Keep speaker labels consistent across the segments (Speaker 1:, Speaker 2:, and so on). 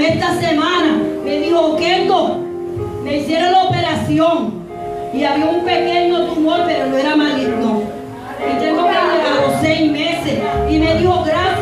Speaker 1: llamé esta semana, me dijo, Kendo, me hicieron la operación y había un pequeño tumor, pero no era maligno. Y tengo que ir a los 6 meses. Y me dijo, gracias,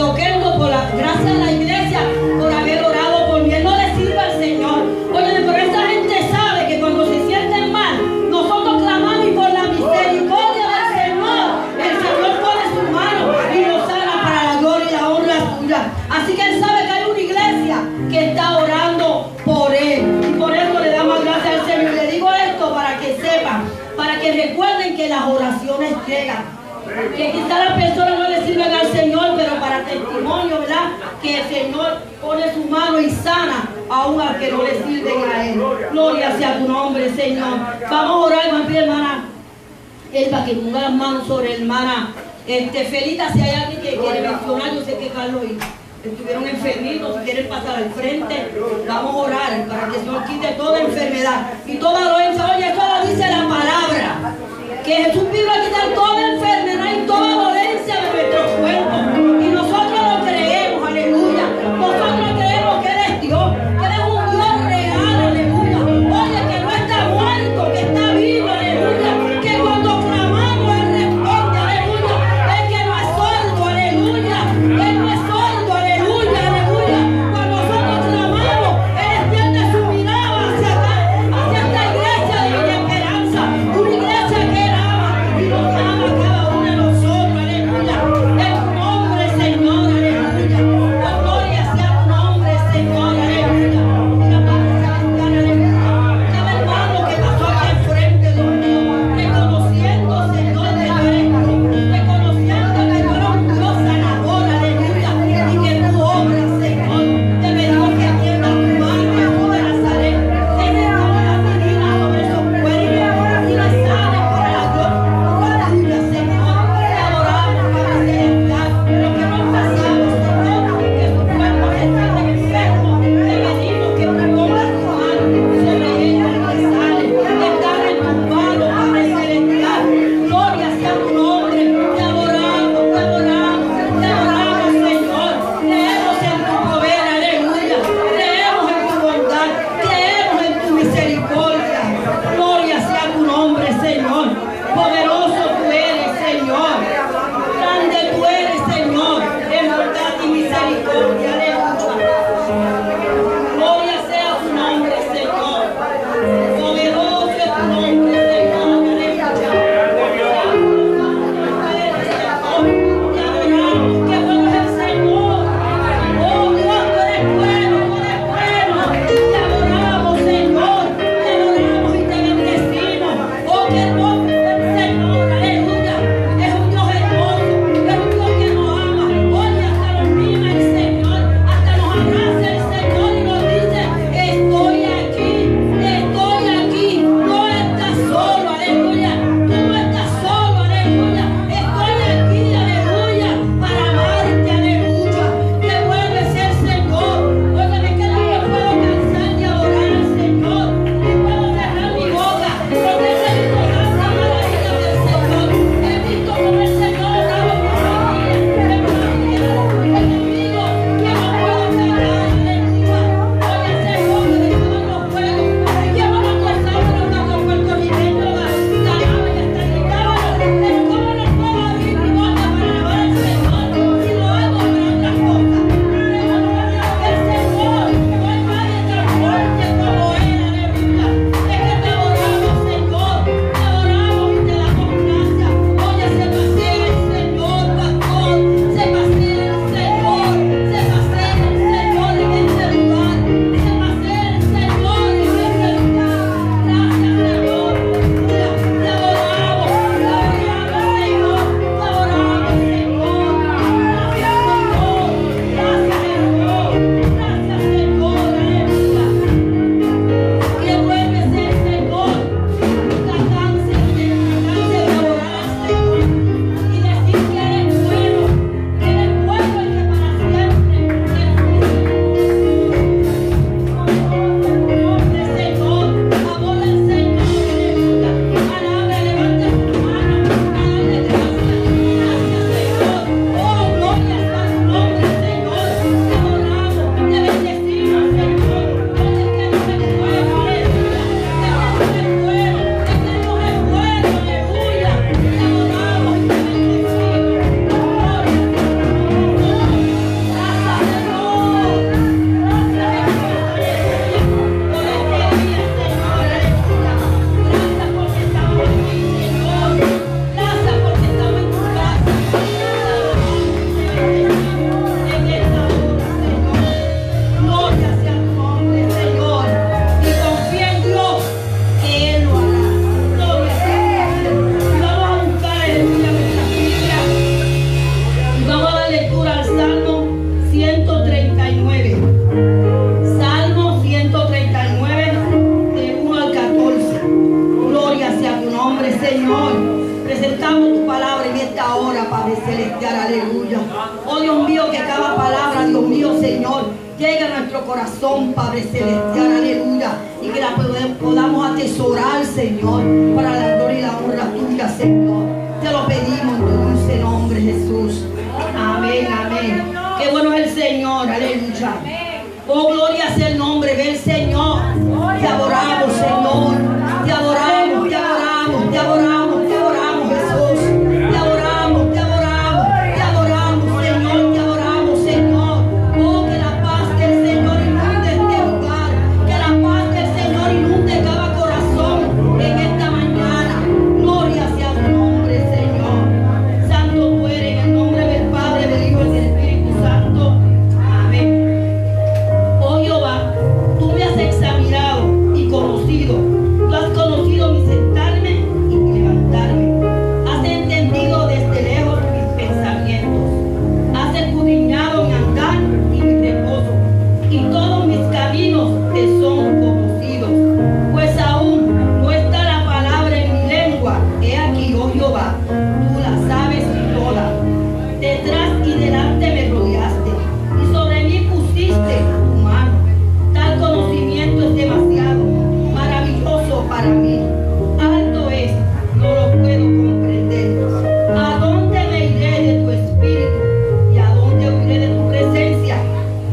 Speaker 1: Oquendo, gracias a la iglesia por haber orado por mí. Él no le sirve al Señor. Oye, pero esa gente sabe que cuando se sienten mal, nosotros clamamos y por la misericordia del Señor, el Señor pone su mano y nos sana para la gloria y la honra suya. Así que él sabe que hay una iglesia que está orando por él. Y por eso le damos gracias al Señor. Le digo esto para que sepan, para que recuerden que las oraciones llegan. Que quizá las personas no le sirven al Señor, pero para testimonio, ¿verdad? Que el Señor pone su mano y sana aún al que no le sirven a Él. Gloria sea tu nombre, Señor. Vamos a orar, vamos a pedir, hermana, para que ponga las manos sobre hermana Felita. Si hay alguien que quiere mencionar, yo sé que Carlos estuvieron enfermitos, si quieren pasar al frente, vamos a orar para que el Señor quite toda enfermedad y toda dolencia. Oye, esto lo dice la palabra, que Jesús vino a quitar toda enfermedad y toda dolencia de nuestro cuerpo. Y nosotros lo creemos, aleluya. Nosotros creemos que Él es Dios, que Él es un Dios real, aleluya. Oye, que no está muerto, que está vivo, aleluya. Que cuando clamamos Él responde, aleluya. Él que no es sordo, aleluya. Él no es sordo, aleluya, aleluya. Cuando nosotros clamamos, Él extiende su mirada hacia acá, hacia esta iglesia de Villa Esperanza. Una iglesia que Él ama y nos ama a cada uno nuestro corazón, Padre Celestial, aleluya, y que la podamos atesorar, Señor, para la gloria y la honra tuya, Señor. Te lo pedimos en tu dulce nombre, Jesús. Amén, amén. Qué bueno es el Señor, aleluya. Oh, gloria sea el nombre del Señor. Te adoramos, Señor. Te adoramos, te adoramos, te adoramos, te adoramos, Jesús. Te adoramos, te adoramos, te adoramos, Señor, te adoramos, Señor. Oh, que la paz del Señor inunde este lugar. Que la paz del Señor inunde cada corazón en esta mañana. Gloria sea tu nombre, Señor. Santo tú eres, en el nombre del Padre, del Hijo y del Espíritu Santo. Amén. Oh Jehová, tú me has examinado y conocido. Tú has conocido mi sentarme y mi levantarme. Has entendido desde lejos mis pensamientos. Has escudriñado mi andar y mi reposo. Y todos mis caminos te son conocidos. Pues aún no está la palabra en mi lengua. He aquí, oh Jehová, tú la sabes toda. Detrás y delante me rodeaste. Y sobre mí pusiste tu mano. Tal conocimiento es demasiado maravilloso para mí. Alto es, no lo puedo comprender. ¿A dónde me iré de tu espíritu? ¿Y a dónde huiré de tu presencia?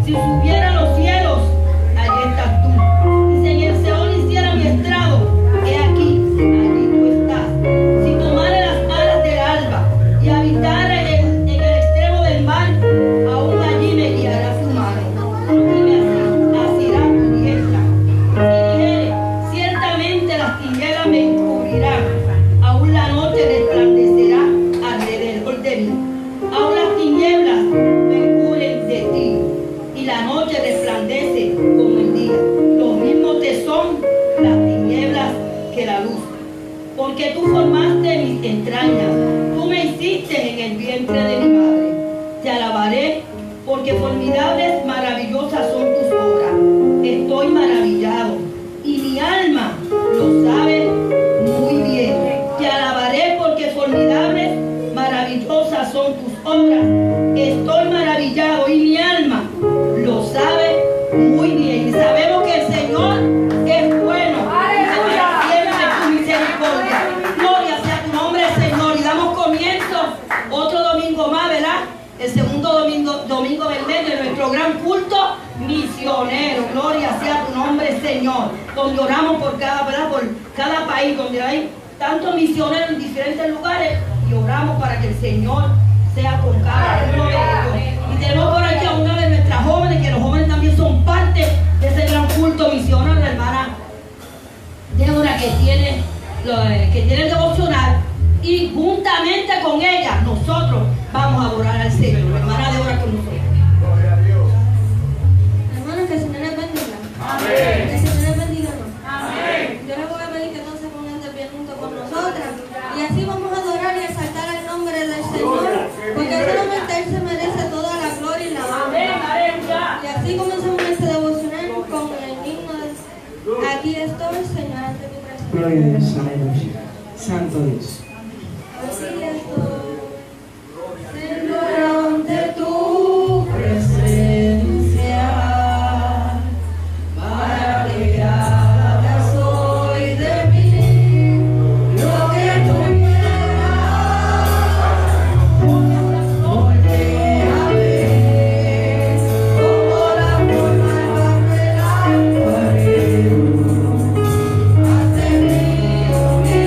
Speaker 1: Si subiera a los cielos, allí estás tú. Y si en el Seol hiciera mi estrado, he aquí, allí tú estás. Si tomara las alas del alba y habitara en el extremo del mar, aún allí me guiará su mano y me asirá tu diestra. Si dijere, ciertamente las tinieblas me encubrirán, aún la noche resplandecerá alrededor de mí. Aún las tinieblas me encubren de ti, y la noche resplandece como el día. Lo mismo te son las tinieblas que la luz. Porque tú formaste mis entrañas, tú me hiciste en el vientre de mi madre. Te alabaré, porque formidables, maravillosas son tus obras. Estoy maravillado, y mi alma lo sabe muy bien. Te alabaré, porque formidables, maravillosas son tus obras. Estoy maravillado, y mi alma lo sabe muy bien. Y sabemos que el Señor es bueno. Siempre tu misericordia. Gloria sea tu nombre, Señor. Y damos comienzo otro domingo más, ¿verdad? El segundo domingo del mes de nuestro gran culto misionero. Gloria sea tu nombre, Señor. Donde oramos por cada, ¿verdad? Por cada país, donde hay tantos misioneros en diferentes lugares, y oramos para que el Señor sea con cada uno de ellos. Y tenemos por aquí a una de nuestras jóvenes, que los jóvenes también son parte de ese gran culto misionero, la hermana Débora, que tiene el devocional, y juntamente con ella nosotros vamos a adorar al Señor. La hermana Débora con nosotros.
Speaker 2: Hermanos, que el Señor les bendiga.
Speaker 3: Amén.
Speaker 2: Que el Señor les bendiga.
Speaker 3: Amén.
Speaker 2: Yo les voy a pedir que no se pongan de pie junto con nosotras, y así vamos a adorar y exaltar el nombre del Señor, porque solamente Él se merece toda la gloria y la honra. Y así comenzamos este devocional con el himno de Aquí estoy, Señor, ante tu presencia.
Speaker 4: Gloria a Dios, aleluya. Santo Dios.
Speaker 2: Aquí estoy, Señor, ante tu presencia, para alegrarme soy de mí, lo que tú quieras, volver a ver, como la forma de la pared, has tenido mi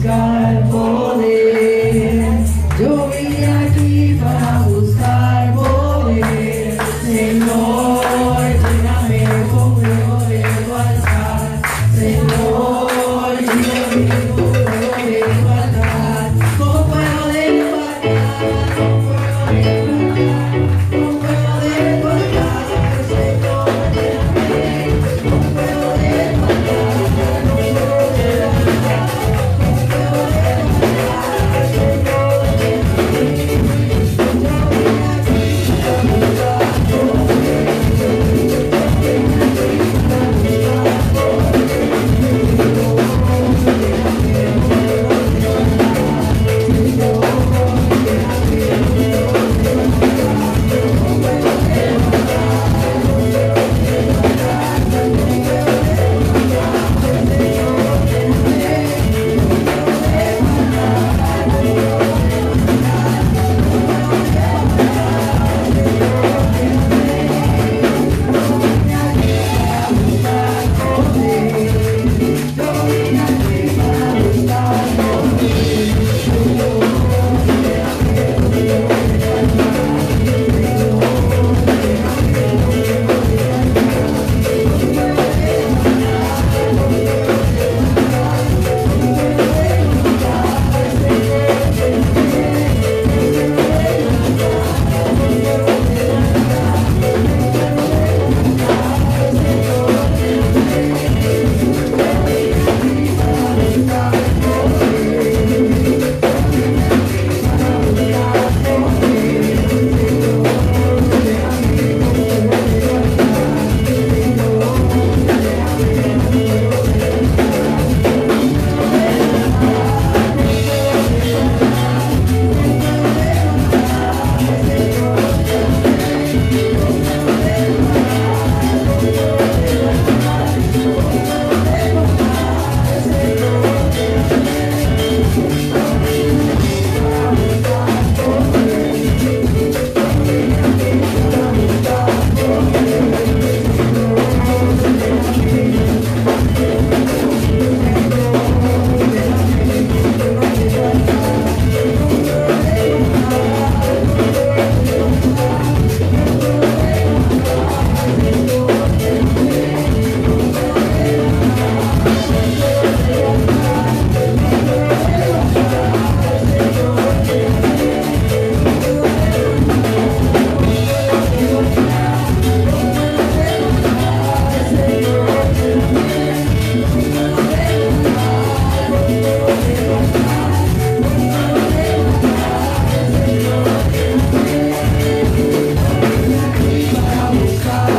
Speaker 4: buscar poder. Yo vine aquí para buscar poder. Señor, lléname con fuego de tu altar. Señor, lléname con fuego de tu altar. Con fuego de tu altar, con fuego de tu altar, con fuego de tu altar. Señor, lléname con fuego de tu altar, con fuego de tu altar, con fuego de tu altar. Señor, lléname. Yo vine aquí para buscar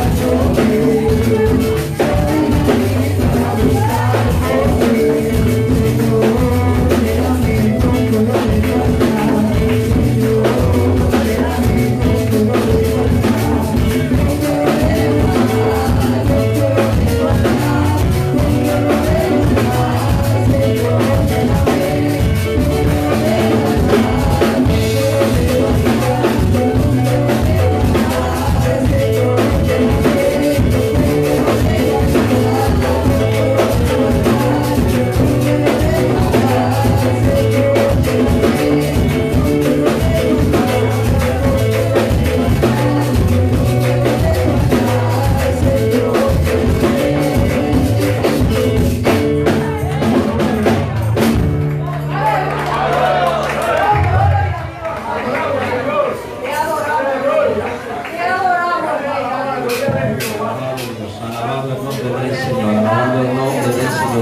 Speaker 4: poder.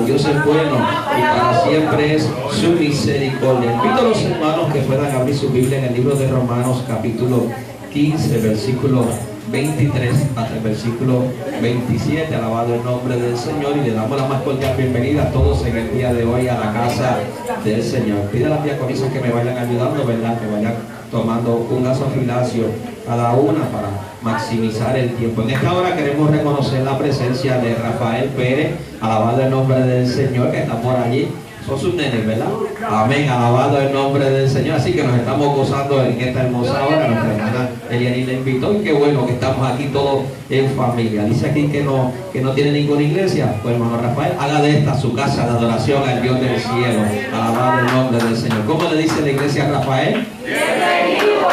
Speaker 5: Dios es bueno y para siempre es su misericordia. Invito a los hermanos que puedan abrir su Biblia en el libro de Romanos capítulo 15, versículo 23 hasta el versículo 27. Alabado el nombre del Señor, y le damos la más cordial bienvenida a todos en el día de hoy a la casa del Señor. Pido a las diaconisas que me vayan ayudando, ¿verdad? Que vayan tomando un gasofilacio cada una para maximizar el tiempo. En esta hora queremos reconocer la presencia de Rafael Pérez, alabado el nombre del Señor, que está por allí. Son sus nenes, ¿verdad? Amén, alabado el nombre del Señor. Así que nos estamos gozando en esta hermosa hora. Nuestra hermana Eliani la invitó y qué bueno que estamos aquí todos en familia. Dice aquí que no tiene ninguna iglesia. Pues hermano Rafael, haga de esta su casa de adoración al Dios del cielo. Alabado el nombre del Señor. ¿Cómo le dice la iglesia a Rafael?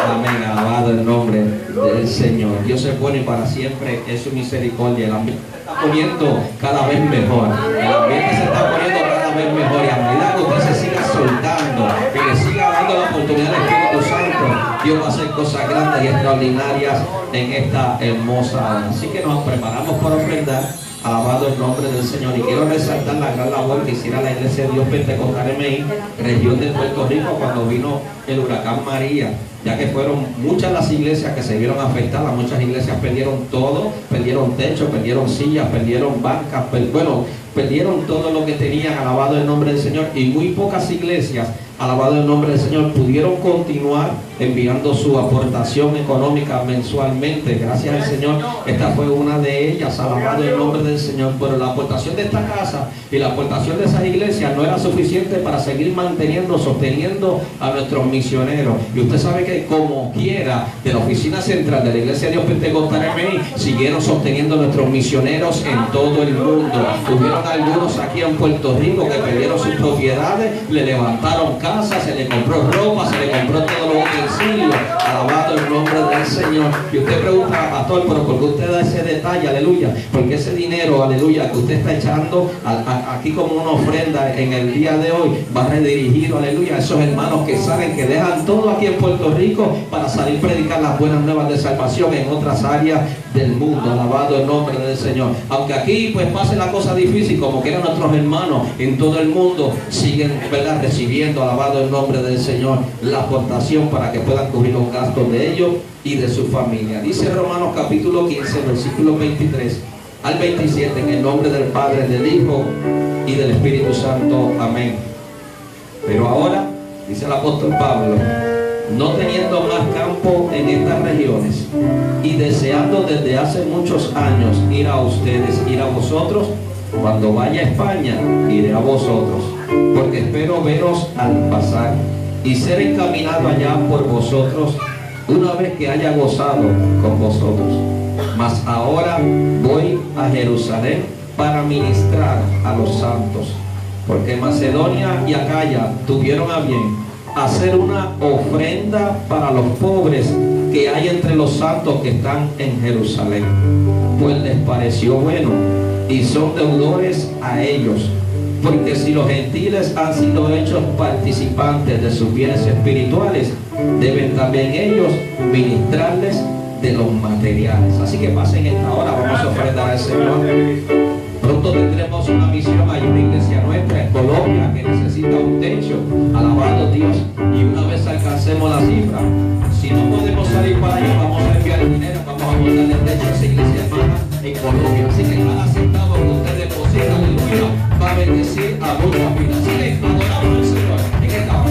Speaker 5: Amén, alabado el nombre del Señor. Dios es bueno y para siempre es su misericordia. El ambiente se está poniendo cada vez mejor. El ambiente se está poniendo cada vez mejor. Y a medida que usted se siga soltando y le siga dando la oportunidad al Espíritu Santo, Dios va a hacer cosas grandes y extraordinarias en esta hermosa hora. Así que nos preparamos para ofrendar. Alabado el nombre del Señor. Y quiero resaltar la gran labor que hiciera la Iglesia de Dios Pentecostal MI, región de Puerto Rico, cuando vino el huracán María, ya que fueron muchas las iglesias que se vieron afectadas. Muchas iglesias perdieron todo, perdieron techo, perdieron sillas, perdieron bancas, perdieron todo lo que tenían. Alabado el nombre del Señor. Y muy pocas iglesias, alabado el nombre del Señor, pudieron continuar enviando su aportación económica mensualmente. Gracias al Señor, esta fue una de ellas. Alabado el nombre del Señor. Pero la aportación de esta casa y la aportación de esas iglesias no era suficiente para seguir manteniendo, sosteniendo a nuestros misioneros. Y usted sabe que como quiera, de la oficina central de la Iglesia de Dios Pentecostal MI, siguieron sosteniendo a nuestros misioneros en todo el mundo. Tuvieron algunos aquí en Puerto Rico que perdieron sus propiedades, le levantaron casas, se le compró ropa, se le compró todo lo utensilios. Alabado el nombre del Señor. Y usted pregunta, pastor, pero ¿por qué usted da ese detalle? Aleluya. Porque ese dinero, aleluya, que usted está echando aquí como una ofrenda en el día de hoy, va redirigido, aleluya, a esos hermanos que saben que dejan todo aquí en Puerto Rico para salir a predicar las buenas nuevas de salvación en otras áreas del mundo. Alabado el nombre del Señor. Aunque aquí pues pase la cosa difícil, como que nuestros hermanos en todo el mundo siguen, ¿verdad?, recibiendo, alabado el nombre del Señor, la aportación para que puedan cubrir los gastos de ellos y de su familia. Dice Romanos capítulo 15, versículos 23 al 27, en el nombre del Padre, del Hijo y del Espíritu Santo. Amén. Pero ahora, dice el apóstol Pablo, no teniendo más campo en estas regiones y deseando desde hace muchos años ir a ustedes, ir a vosotros, cuando vaya a España, iré a vosotros, porque espero veros al pasar y ser encaminado allá por vosotros una vez que haya gozado con vosotros. Mas ahora voy a Jerusalén para ministrar a los santos, porque Macedonia y Acaya tuvieron a bien hacer una ofrenda para los pobres que hay entre los santos que están en Jerusalén, pues les pareció bueno y son deudores a ellos, porque si los gentiles han sido hechos participantes de sus bienes espirituales, deben también ellos ministrarles de los materiales. Así que pasen esta hora, vamos a ofrendar al Señor. Pronto tendremos una misión, hay una iglesia nuestra en Colombia que necesita un techo, alabado Dios, y una vez alcancemos la cifra, si no podemos salir para allá, vamos a enviar el dinero, vamos a montar el techo a esa iglesia hermana en Colombia. Así que cada centavo que usted deposita, aleluya, va a bendecir a muchas vidas. Así que adoramos al Señor en esta hora.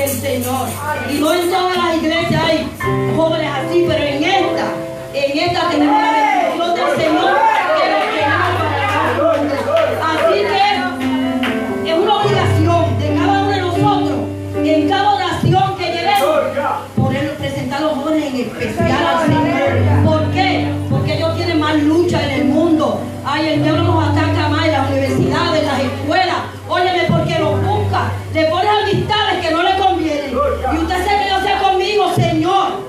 Speaker 1: del Señor. Y no en todas las iglesias hay jóvenes así, pero en esta tenemos la bendición del Señor que nos tenemos para nosotros. Así que es una obligación de cada uno de nosotros, en cada oración que llevemos, poder presentar a los jóvenes en especial al Señor. ¿Por qué? Porque ellos tienen más lucha en el mundo. Ay, el diablo nos ataca más en las universidades, en las escuelas. Óyeme, porque los busca. Le pones amistades que no le convienen. Y usted se que yo sea conmigo, Señor.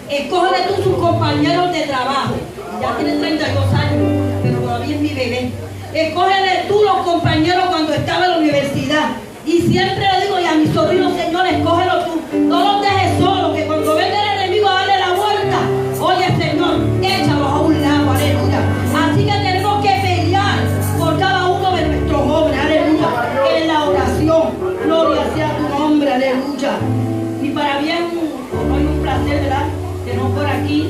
Speaker 1: Escógele tú sus compañeros de trabajo. Ya tiene 32 años, pero todavía es mi bebé. Escógele tú los compañeros cuando estaba en la universidad. Y siempre le digo, y a mis sobrinos, Señor, escógelo tú. No los dejes solos, que cuando venga el enemigo a darle la vuelta, oye, Señor, échalos a un lado, aleluya. Así que tenemos que pelear por cada uno de nuestros jóvenes, aleluya, en la oración. Gloria sea tu nombre, aleluya. Y para mí es un placer, ¿verdad? Tenemos por aquí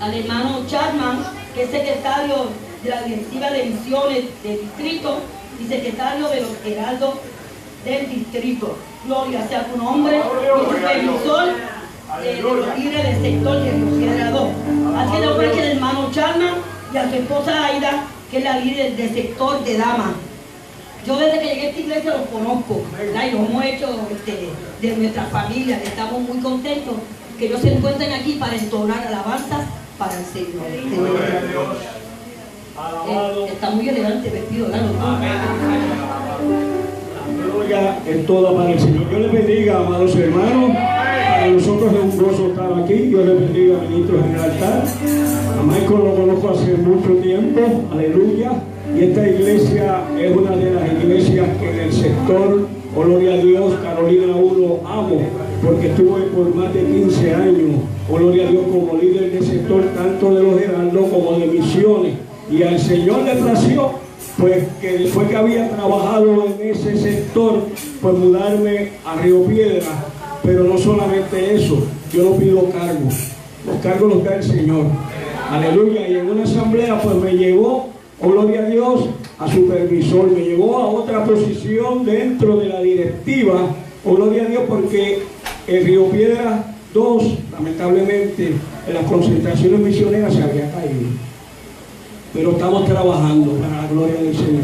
Speaker 1: al hermano Chapman, que es secretario de la Directiva de Misiones del Distrito y secretario de los Heraldos del Distrito. Gloria sea tu nombre. Y supervisor de los líderes del sector de Río Piedra 2. Así que le aquí al hermano Chapman y a su esposa Aida, que es la líder del sector de damas. Yo desde que llegué a esta iglesia los conozco, ¿verdad? Y lo hemos hecho de nuestra familia, que estamos muy contentos que ellos se encuentren aquí para entonar alabanzas para el Señor. Está muy elegante vestido, ¿verdad?
Speaker 6: Gloria en toda para el Señor. Dios les bendiga, amados hermanos. Para nosotros es un gozo estar aquí. Dios les bendiga, ministros en el altar. A Michael lo conozco hace mucho tiempo. Aleluya. Y esta iglesia es una de las iglesias que en el sector, gloria a Dios, Carolina 1, amo, porque estuve por más de 15 años, gloria a Dios, como líder del sector, tanto de los heraldos como de misiones. Y al Señor le plació, pues que después que había trabajado en ese sector, pues mudarme a Río Piedra. Pero no solamente eso, yo no pido cargos, los cargos los da el Señor. Aleluya. Y en una asamblea pues me llevó, oh gloria a Dios, a supervisor, me llevó a otra posición dentro de la directiva, oh gloria a Dios, porque el Río Piedra 2, lamentablemente, en las concentraciones misioneras se había caído. Pero estamos trabajando para la gloria del Señor.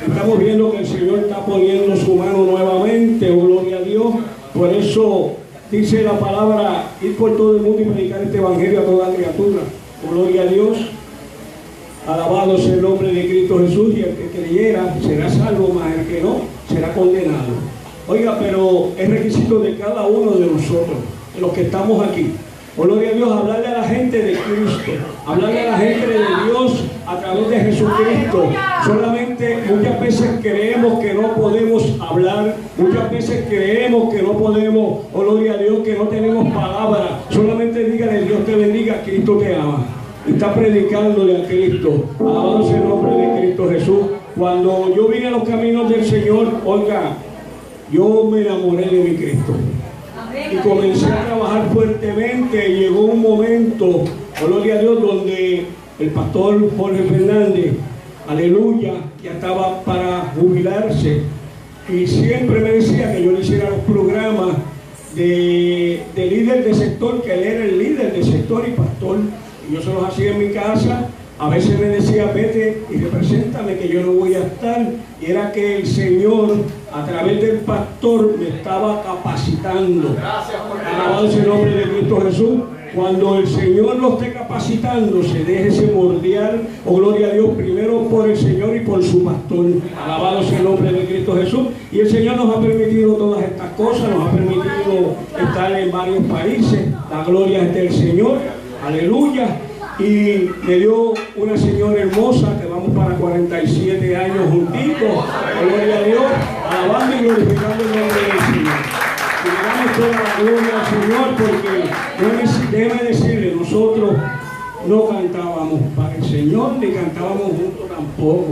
Speaker 6: Estamos viendo que el Señor está poniendo su mano nuevamente, oh gloria a Dios. Por eso dice la palabra, ir por todo el mundo y predicar este evangelio a toda criatura. Oh gloria a Dios. Alabado sea el nombre de Cristo Jesús, y el que creyera será salvo, mas el que no será condenado. Oiga, pero es requisito de cada uno de nosotros, de los que estamos aquí. Oh, gloria a Dios, hablarle a la gente de Cristo, hablarle a la gente de Dios a través de Jesucristo. Solamente muchas veces creemos que no podemos hablar, muchas veces creemos que no podemos, oh gloria a Dios, que no tenemos palabra. Solamente dígale, Dios te bendiga, Cristo te ama. Y está predicándole a Cristo. Alabado sea el nombre de Cristo Jesús. Cuando yo vine a los caminos del Señor, oiga, yo me enamoré de mi Cristo. Y comencé a trabajar fuertemente. Y llegó un momento, gloria a Dios, donde el pastor Jorge Fernández, aleluya, ya estaba para jubilarse. Y siempre me decía que yo le hiciera los programas de líder de sector, que él era el líder de sector y pastor. Y yo se los hacía en mi casa. A veces me decía, vete y represéntame que yo no voy a estar. Y era que el Señor, a través del pastor, me estaba capacitando. Alabado sea el nombre de Cristo Jesús. Cuando el Señor lo esté capacitando, se déjese moldear, oh gloria a Dios, primero por el Señor y por su pastor. Alabado sea el nombre de Cristo Jesús. Y el Señor nos ha permitido todas estas cosas, nos ha permitido estar en varios países. La gloria es del Señor. Aleluya. Y me dio una señora hermosa, que vamos para 47 años juntitos, gloria a Dios, alabando y glorificando el nombre del Señor. Y le damos toda la gloria al Señor, porque déjeme decirle, nosotros no cantábamos para el Señor, ni cantábamos juntos tampoco,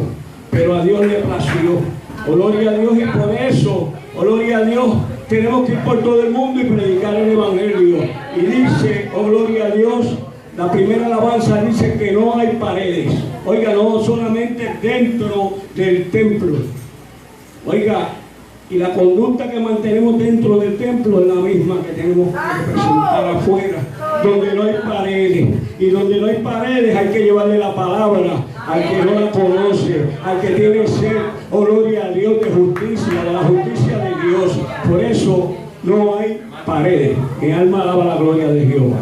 Speaker 6: pero a Dios le plació. Gloria a Dios, y por eso, gloria a Dios, tenemos que ir por todo el mundo y predicar el Evangelio. Y dice, oh gloria a Dios, la primera alabanza dice que no hay paredes. Oiga, no solamente dentro del templo. Oiga, Y la conducta que mantenemos dentro del templo es la misma que tenemos que presentar afuera, donde no hay paredes. Y donde no hay paredes hay que llevarle la palabra al que no la conoce, al que tiene sed, oh gloria a Dios, de justicia, de la justicia de Dios. Por eso no hay paredes. Mi alma alaba la gloria de Jehová.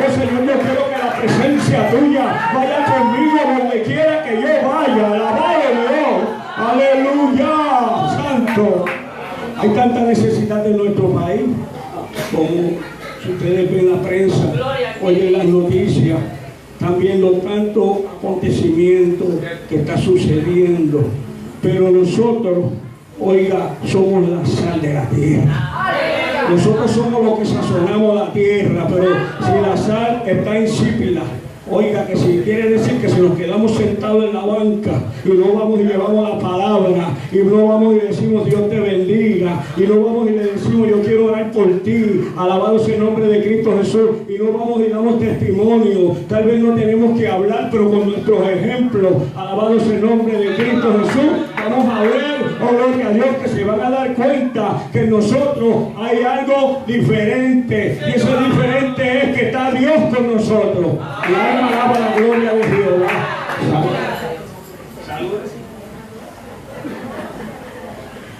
Speaker 6: Oh Señor, yo quiero que la presencia tuya vaya conmigo donde quiera que yo vaya. Alabado Dios. Aleluya. Santo. Hay tanta necesidad en nuestro país. Como si ustedes ven la prensa, oyen las noticias, están viendo tanto acontecimiento que está sucediendo. Pero nosotros, oiga, somos la sal de la tierra. Nosotros somos los que sazonamos la tierra, pero si la sal está insípida, Oiga, que si quiere decir que si nos quedamos sentados en la banca y no vamos y llevamos la palabra, y no vamos y le decimos Dios te bendiga, y no vamos y le decimos yo quiero orar por ti, alabado sea el nombre de Cristo Jesús, y no vamos y damos testimonio, tal vez no tenemos que hablar, pero con nuestros ejemplos, alabado sea el nombre de Cristo Jesús, vamos a ver, oh gloria a Dios, que se van a dar cuenta que en nosotros hay algo diferente, y eso diferente es que está Dios con nosotros. Y alaba la gloria de Jehová. Salud.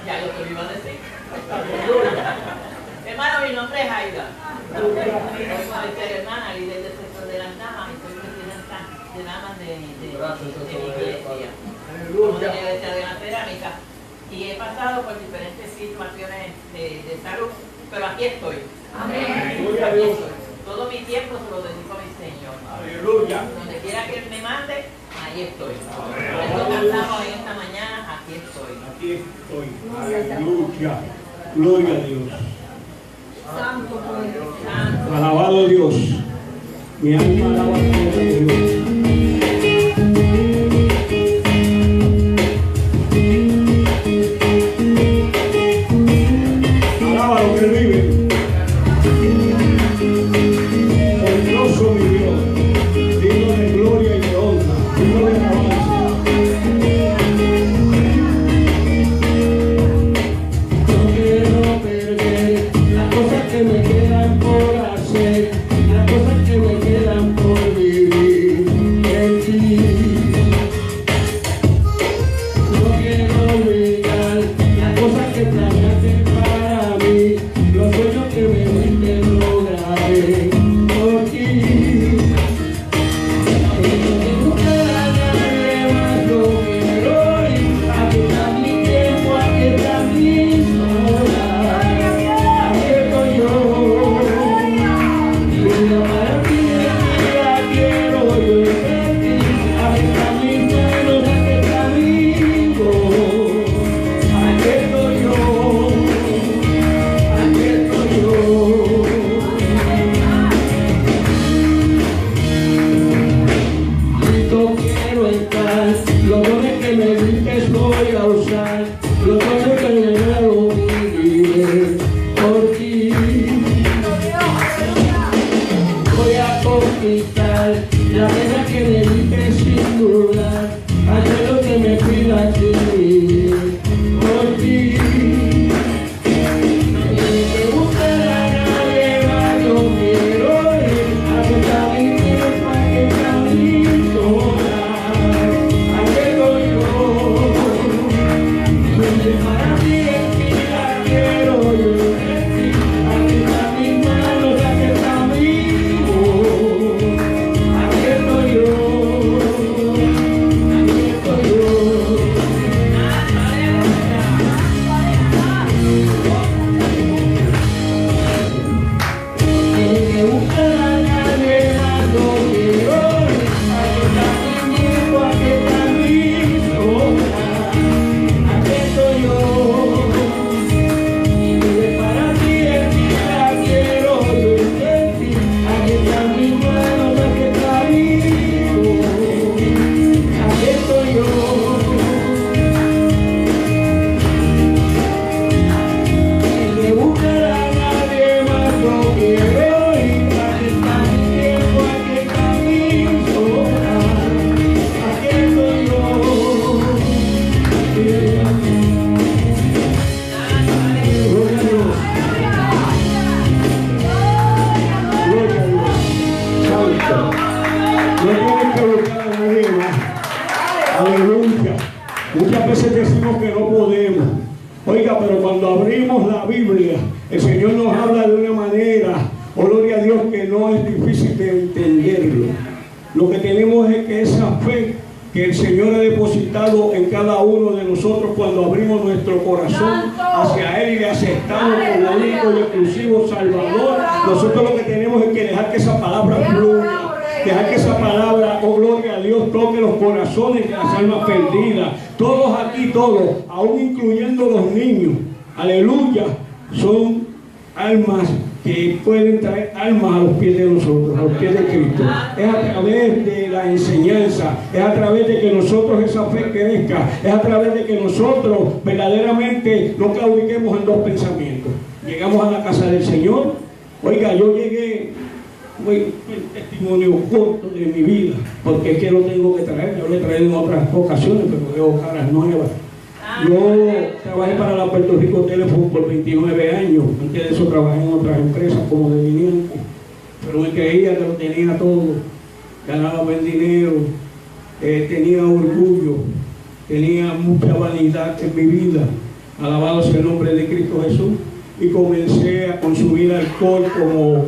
Speaker 7: Ya lo que me iba a decir. Hermano, mi nombre es Aida. Soy hermana, líder del sector de las damas, y soy presidenta de damas de mi iglesia. Como de la iglesia de la cerámica. Y he pasado por diferentes situaciones de salud, pero aquí estoy. Amén. Aquí estoy. Todo mi tiempo se lo dedico a mi Señor.
Speaker 6: Aleluya.
Speaker 7: Donde quiera que Él me mande, ahí estoy. Por eso cantamos en esta mañana, aquí estoy.
Speaker 6: Aquí estoy. Aleluya. Gloria a Dios.
Speaker 2: Santo Dios.
Speaker 7: Santo.
Speaker 6: Alabado Dios. Mi alma alaba a Dios. Alaba lo que Él vive. Poderoso mi Dios, digno de gloria y de honra, digno de alabanza.
Speaker 4: No quiero perder las cosas que me quedan por hacer, las cosas que me quedan por vivir en ti. No quiero olvidar las cosas que planeaste para mí, los sueños que me diste lograré por ti. No quiero a nadie más, no quiero ir. Aquí está mi tiempo, aquí está mi soledad. Aquí estoy yo. Vida para ti, vida quiero yo de ti. Aquí está mi manos, aquí está mi voz. Aquí estoy yo. Aquí estoy yo. Listo quiero estar, los dones que me diste voy a usar, los dones que me he dado viviré por ti. Voy a conquistar la vida que me diste sin dudar, hacer lo que me pidas sin vivir por ti. Me gusta a nadie más, no quiero ir, aquí está mi tiempo, aquí está mi soledad, aquí estoy yo. Donde para ti es vida quiero yo de ti, aquí está mis manos, aquí está mi voz, aquí estoy yo, aquí estoy yo. Que buscar a nadie más, no quiero ir. Aquí está mi tiempo, aquí está mi soledad, aquí estoy yo. Y para ti es vida quiero yo de ti. Aquí están mis manos, aquí está mi voz, aquí estoy yo. Que buscar a nadie más, no quiero ir. Aquí está mi tiempo, aquí está mi soledad, aquí estoy yo.
Speaker 6: Gloria a Dios. Gloria a Dios. Santo. No tienes que buscar a nadie más. Aleluya. Muchas veces decimos que no podemos. Oiga, pero cuando abrimos la Biblia, el Señor nos habla de una manera, oh gloria a Dios, que no es difícil de entenderlo. Lo que tenemos es que esa fe que el Señor ha depositado en cada uno de nosotros cuando abrimos nuestro corazón hacia Él y le aceptamos como único y exclusivo Salvador, nosotros lo que tenemos es que dejar que esa palabra fluya, dejar que esa palabra, oh gloria a Dios, toque los corazones de las almas perdidas. Todos aquí, todos, aún incluyendo los niños, aleluya, son almas que pueden traer almas a los pies de nosotros, a los pies de Cristo. Es a través de la enseñanza, es a través de que nosotros esa fe crezca, es a través de que nosotros verdaderamente no claudiquemos en dos pensamientos. Llegamos a la casa del Señor. Oiga, yo llegué, el testimonio corto de mi vida, porque es que lo tengo que traer. Yo lo he traído en otras ocasiones, pero veo caras nuevas. Yo trabajé para la Puerto Rico Telephone por 29 años. Antes de eso trabajé en otras empresas como delineante, pero me creía que lo tenía todo. Ganaba buen dinero, tenía orgullo, tenía mucha vanidad en mi vida. Alabado sea el nombre de Cristo Jesús. Y comencé a consumir alcohol como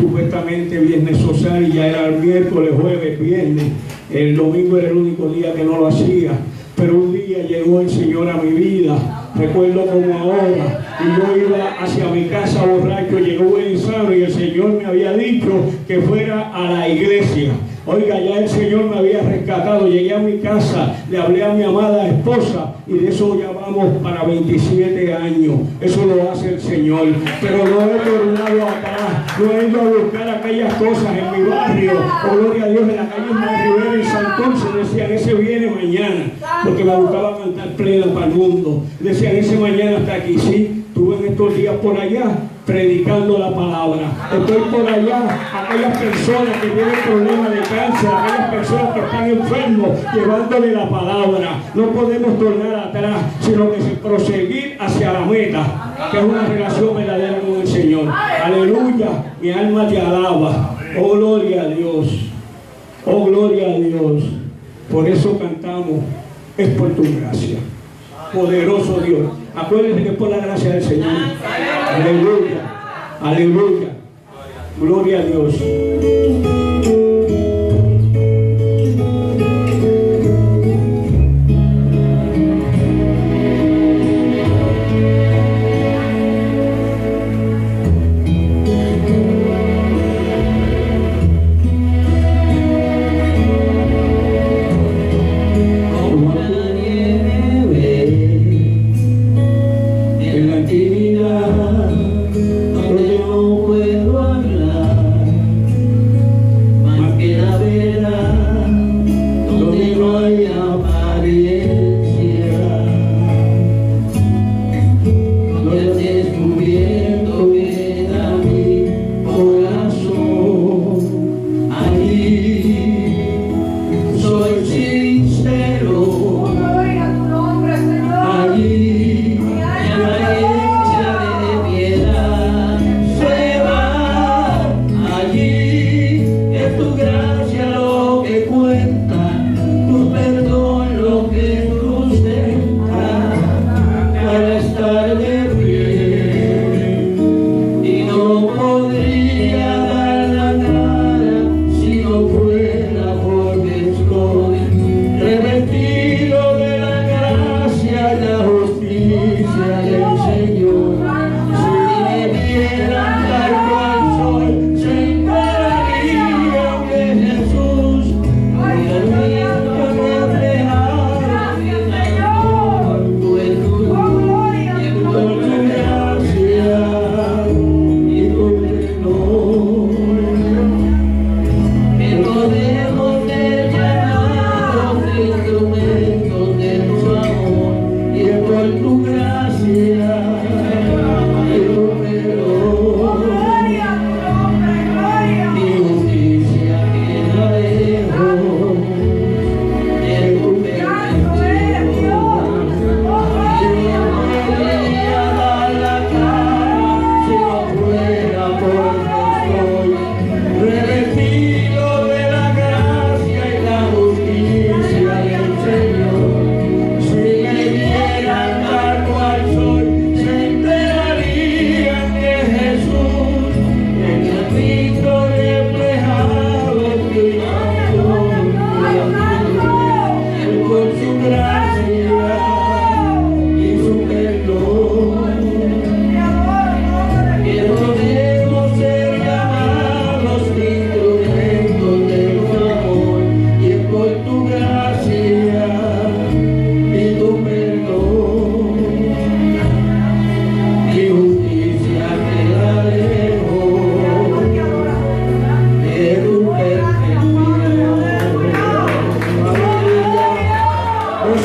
Speaker 6: supuestamente viernes social, y ya era el miércoles, jueves, viernes. El domingo era el único día que no lo hacía. Pero un día llegó el Señor a mi vida, recuerdo como ahora, y yo iba hacia mi casa borracho, llegó el sano y el Señor me había dicho que fuera a la iglesia. Oiga, ya el Señor me había rescatado, llegué a mi casa, le hablé a mi amada esposa, y de eso ya vamos para 27 años. Eso lo hace el Señor. Pero no he tornado atrás, no he ido a buscar aquellas cosas en mi barrio. Oh, gloria a Dios, en la calle Rivera en Santurce decían, ese viene mañana, porque me gustaba cantar plena para el mundo. Decían, ese mañana está aquí. Sí, estuve en estos días por allá predicando la palabra. Estoy por allá, aquellas personas que tienen problemas de cáncer, aquellas personas que están enfermos, llevándole la palabra. No podemos tornar atrás, sino que proseguir hacia la meta, que es una relación verdadera con el Señor. Aleluya, mi alma te alaba. Oh, gloria a Dios. Oh, gloria a Dios. Por eso cantamos, es por tu gracia. Poderoso Dios. Acuérdense que es por la gracia del Señor. Aleluya. Aleluya. Gloria a Dios.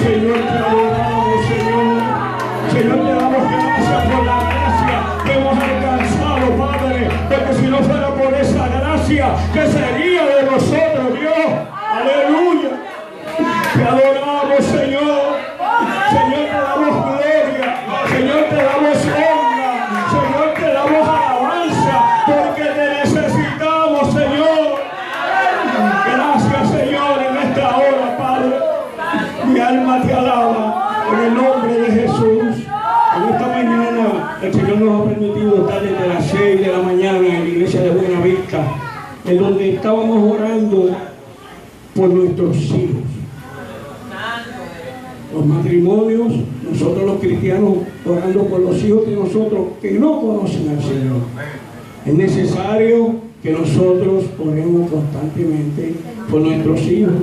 Speaker 6: Señor, te adoramos, Señor. Señor, te damos gracias por la gracia que hemos alcanzado, Padre, porque si no fuera por esa gracia, ¿qué sería de nosotros, Dios? Aleluya. Te adoramos, Señor. Señor, te damos gloria. Señor, te damos honra. Señor, te damos alabanza, porque te necesitamos, Señor. Gracias, Señor, en esta hora, Padre. Mi alma te alaba en el nombre de Jesús. En esta mañana el Señor nos ha permitido estar desde las 6 de la mañana en la iglesia de Buenavista, en donde estábamos orando por nuestros hijos. Los matrimonios, nosotros los cristianos orando por los hijos de nosotros que no conocen al Señor. Es necesario que nosotros oremos constantemente por nuestros hijos.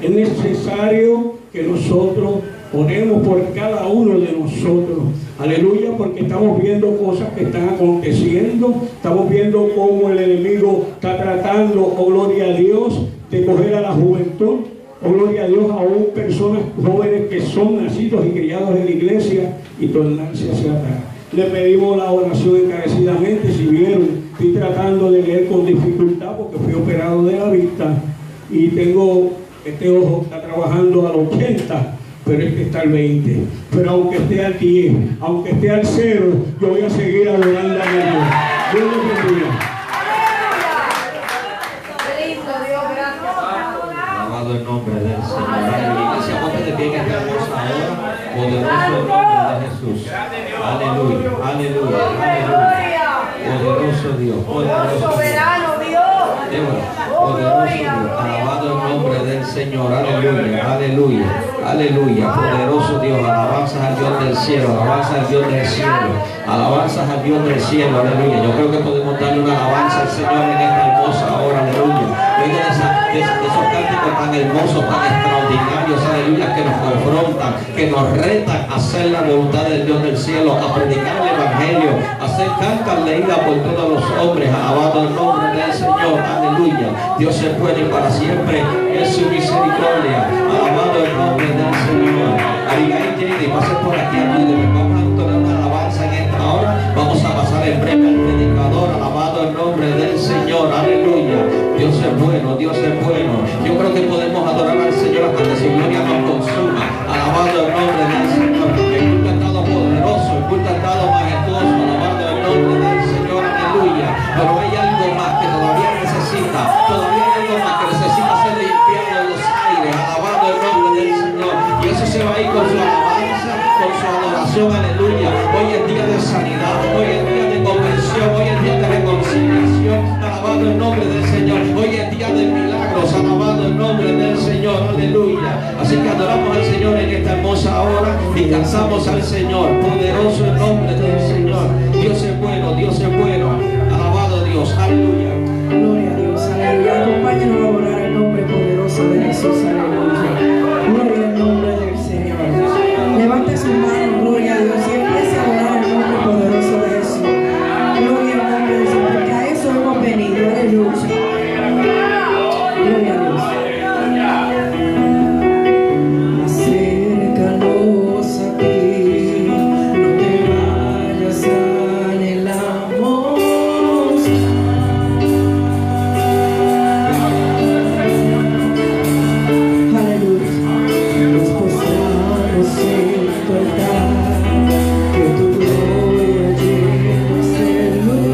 Speaker 6: Es necesario que nosotros oremos por cada uno de nosotros. Aleluya, porque estamos viendo cosas que están aconteciendo. Estamos viendo cómo el enemigo está tratando, oh gloria a Dios, de coger a la juventud. Oh, gloria a Dios, aún personas jóvenes que son nacidos y criados en la iglesia y tornarse hacia atrás. Le pedimos la oración encarecidamente. Si vieron, estoy tratando de leer con dificultad porque fui operado de la vista y tengo, este ojo está trabajando al 80, pero este está al 20. Pero aunque esté al 10, aunque esté al 0, yo voy a seguir adorando a Dios. Dios les bendiga.
Speaker 5: El nombre del Señor. Iglesia, ponte de pie en esta hermosa hora. Poderoso el nombre de Jesús. Aleluya, aleluya, aleluya. Poderoso Dios, poderoso soberano Dios. Poderoso Dios. Alabado el nombre del Señor. Aleluya, aleluya, aleluya. Poderoso Dios. Alabanzas al Dios del cielo. Alabanzas al Dios del cielo. Alabanzas al Dios del cielo. Aleluya. Yo creo que podemos darle una alabanza al Señor en esta hermosa hora. Aleluya. De esos cánticos tan hermosos, tan extraordinarios, aleluya, que nos confrontan, que nos retan a hacer la voluntad del Dios del cielo, a predicar el evangelio, a hacer cantas leídas por todos los hombres. Alabado el nombre del Señor, aleluya. Dios es bueno y para siempre es su misericordia. Alabado el nombre del Señor. Abigail, llegue y pase por aquí, ayúdenme. Vamos a entonar una alabanza en esta hora. Vamos a pasar en breve al predicador. Alabado el nombre del Señor, aleluya. Dios es bueno, Dios es bueno. Yo creo que podemos adorar al Señor hasta que su gloria nos consuma. Alabado el nombre del Señor. El culto ha estado poderoso, el culto ha estado majestuoso. Alabado el nombre del Señor, aleluya. Pero hay algo más que todavía necesita. Todavía hay algo más que necesita ser limpiado en los aires. Alabado el nombre del Señor. Y eso se va a ir con su alabanza, con su adoración, aleluya. Hoy es día de sanidad, hoy es día de conversión, hoy es día de reconciliación. Alabado el nombre del Señor. Hoy es día de milagros. Alabado el nombre del Señor. Aleluya. Así que adoramos al Señor en esta hermosa hora y cansamos al Señor. Poderoso el nombre del Señor. Dios es bueno, Dios es bueno. Alabado Dios. Aleluya.
Speaker 4: Gloria a Dios. Aleluya. Acompáñenos a orar el nombre poderoso de Jesús. Aleluya. Gloria al nombre del Señor. Levante sus manos. Gloria a Dios. Y empiece a orar el nombre poderoso de Jesús. Gloria al nombre del Señor. Porque a eso hemos venido. Aleluya. Gloria a Dios. Acércanos a ti, no te vayas a anhelamos. Aleluya. Nos postramos en tu altar, que tu gloria llene el lugar.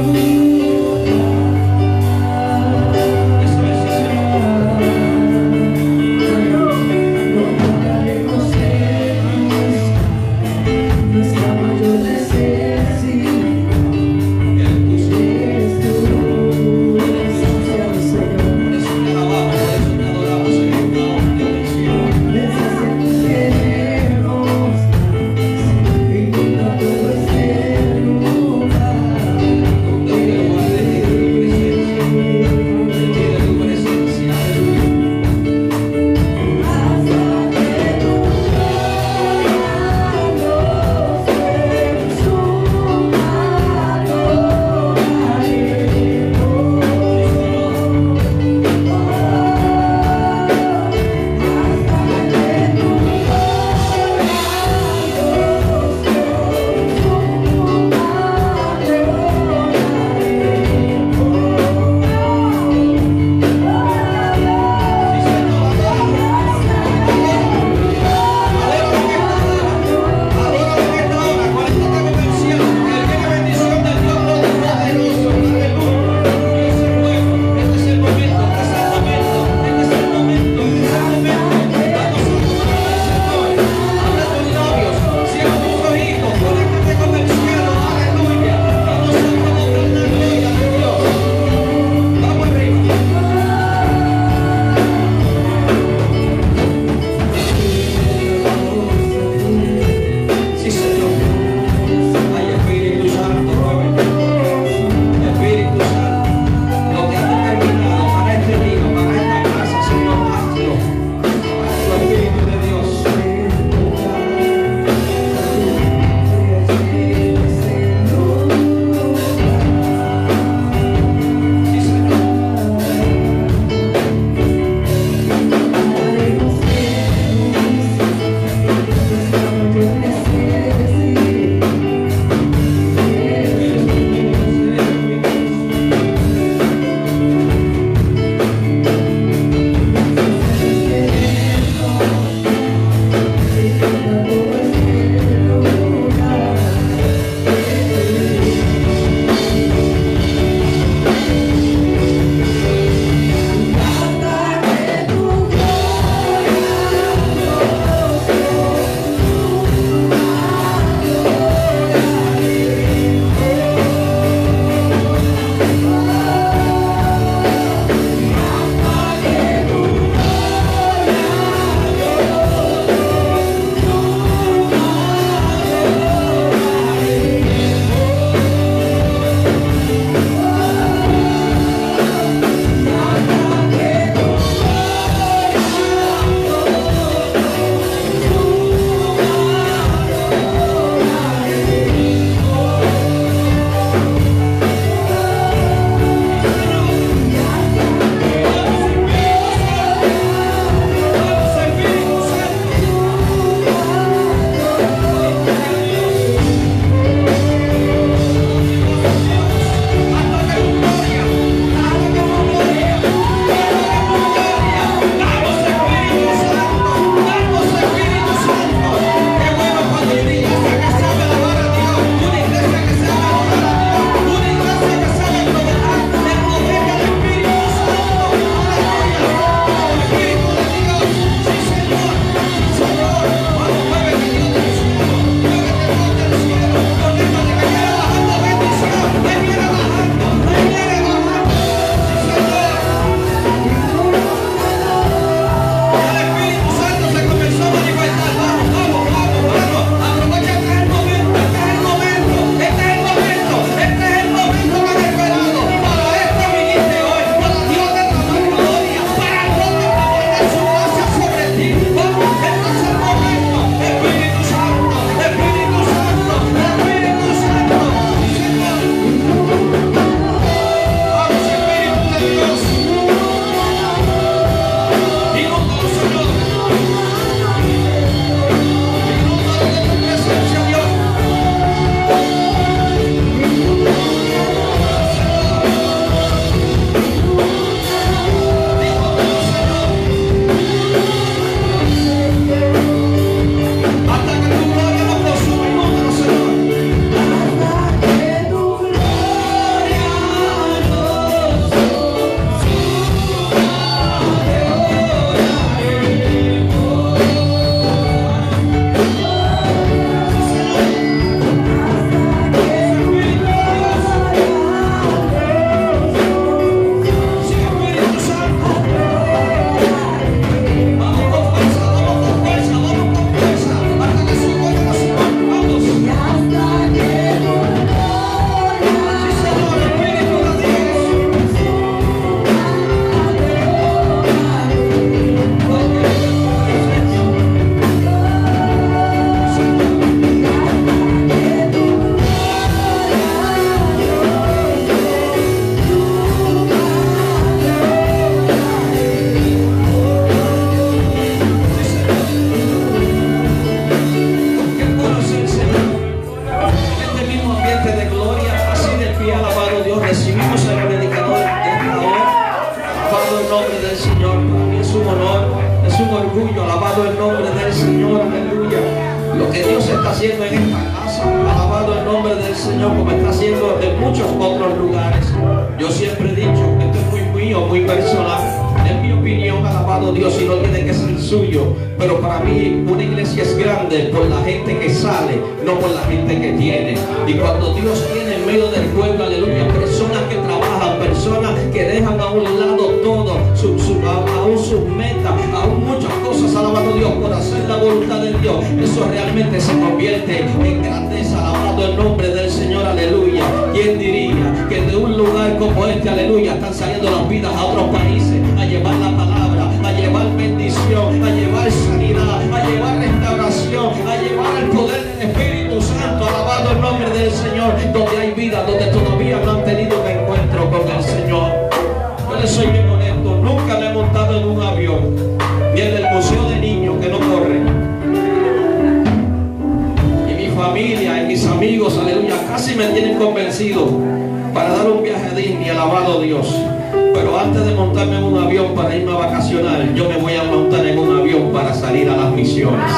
Speaker 5: Dios está haciendo en esta casa. Alabado el nombre del Señor, como está haciendo en muchos otros lugares. Yo siempre he dicho, esto es muy mío, muy personal. Es mi opinión, alabado Dios, y no tiene que ser suyo. Pero para mí una iglesia es grande por la gente que sale, no por la gente que tiene. Y cuando Dios tiene en medio del pueblo, aleluya, personas que trabajan, personas que dejan a un lado todo, aún sus metas, aún muchas cosas, alabado Dios, por hacer la voluntad de Dios, eso realmente se convierte en grandeza. Alabado el nombre del Señor, aleluya. ¿Quién diría que de un lugar como este, aleluya, están saliendo las vidas a otros países a llevar la palabra, a llevar bendición, a llevar sanidad, a llevar restauración, a llevar el poder del Espíritu Santo? Alabado el nombre del Señor, donde hay vida, donde todavía no han tenido un encuentro con el Señor. Yo les soy bien honesto, nunca me he montado en un avión, ni en el museo de niños que no corren. Y mi familia y mis amigos, aleluya, casi me tienen convencido para dar un viaje a Disney, alabado Dios. Pero antes de montarme en un avión para irme a vacacionar, yo me voy a montar en un avión para salir a las misiones.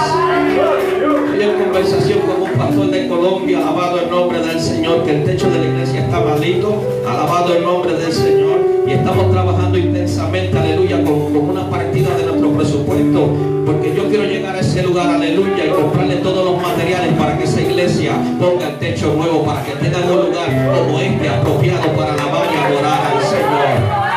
Speaker 5: Estoy en conversación con un pastor de Colombia, alabado el nombre del Señor, que el techo de la iglesia está malito, alabado el nombre del Señor, y estamos trabajando intensamente, aleluya, con una partida de nuestro presupuesto, porque yo quiero llegar a ese lugar, aleluya, y comprarle todos los materiales para que esa iglesia ponga el techo nuevo, para que tenga un lugar como este, apropiado para alabar y adorar al Señor.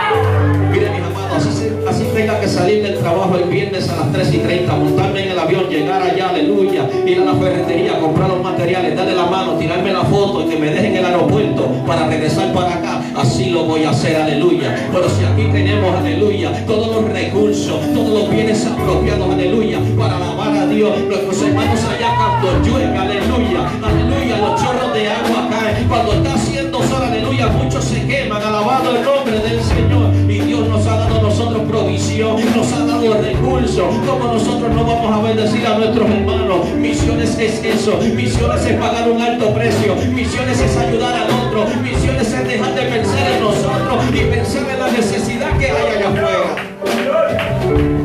Speaker 5: Mire, mis amados, así tenga que salir del trabajo el viernes a las 3:30, montarme en el avión, llegar allá, aleluya, ir a la ferretería, comprar los materiales, darle la mano, tirarme la foto y que me dejen en el aeropuerto para regresar para acá, así lo voy a hacer, aleluya. Pero si aquí tenemos, aleluya, todos los recursos, todos los bienes apropiados, aleluya, para alabar a Dios, nuestros hermanos allá cuando llueve, aleluya, aleluya, los chorros de agua caen, cuando está haciendo sol, aleluya, muchos se queman, alabado el nombre del Señor. Y Dios nos ha dado a nosotros provisión, nos ha dado recursos. Como nosotros no vamos a bendecir a nuestros hermanos? Misiones es eso, misiones es pagar un alto precio, misiones es ayudar al otro, misiones es dejar de pensar en nosotros y pensar en la necesidad que hay allá afuera.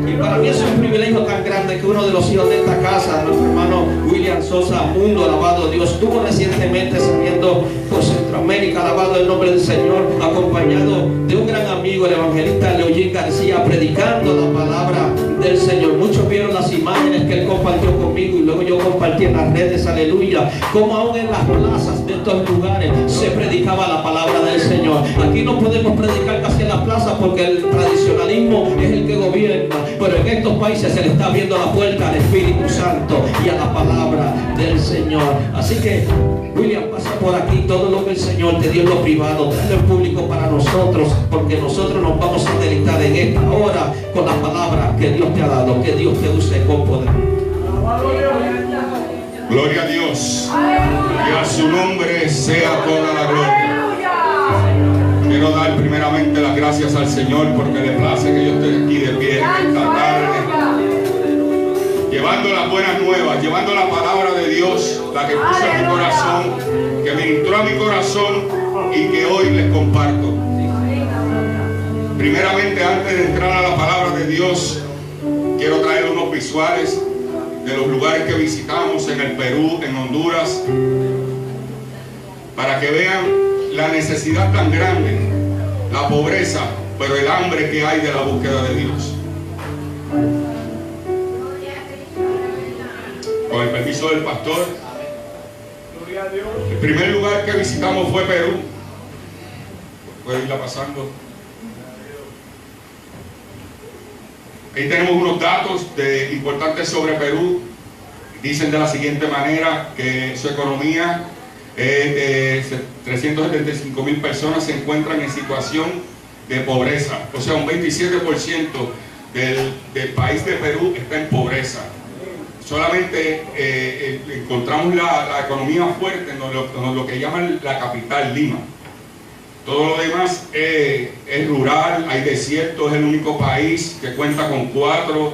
Speaker 5: Y para mí es un privilegio tan grande que uno de los hijos de esta casa, nuestro hermano William Sosa Mundo, alabado Dios, estuvo recientemente saliendo por Centroamérica, alabado el nombre del Señor, acompañado de un gran amigo, el evangelista Leojín García, predicando la palabra del Señor. Muchos vieron las imágenes que él compartió conmigo y luego yo compartí en las redes, aleluya, como aún en las plazas de estos lugares se predicaba la palabra del Señor. Aquí no podemos predicar casi en las plazas porque el tradicionalismo es el que gobierna, pero en estos países se le está abriendo la puerta al Espíritu Santo y a la palabra del Señor. Así que William, pasa por aquí todo lo que el Señor te dio en lo privado, tráelo en público para nosotros, porque nosotros nos vamos a deleitar en esta hora con la palabra que Dios te ha dado, que Dios te use con poder.
Speaker 3: Gloria a Dios. Que a su nombre sea toda la gloria. Quiero dar primeramente las gracias al Señor porque le place que yo esté aquí de pie esta tarde, llevando las buenas nuevas, llevando la palabra de Dios, la que puso en mi corazón, que ministró a mi corazón y que hoy les comparto. Primeramente, antes de entrar a la palabra de Dios, quiero traer unos visuales de los lugares que visitamos en el Perú, en Honduras, para que vean la necesidad tan grande, la pobreza, pero el hambre que hay de la búsqueda de Dios. Con el permiso del pastor, el primer lugar que visitamos fue Perú. Puede irla pasando. Ahí tenemos unos datos importantes sobre Perú. Dicen de la siguiente manera que su economía, 375,000 personas se encuentran en situación de pobreza. O sea, un 27% del país de Perú está en pobreza. Solamente encontramos la economía fuerte en lo que llaman la capital, Lima. Todo lo demás es rural, hay desierto, es el único país que cuenta con 4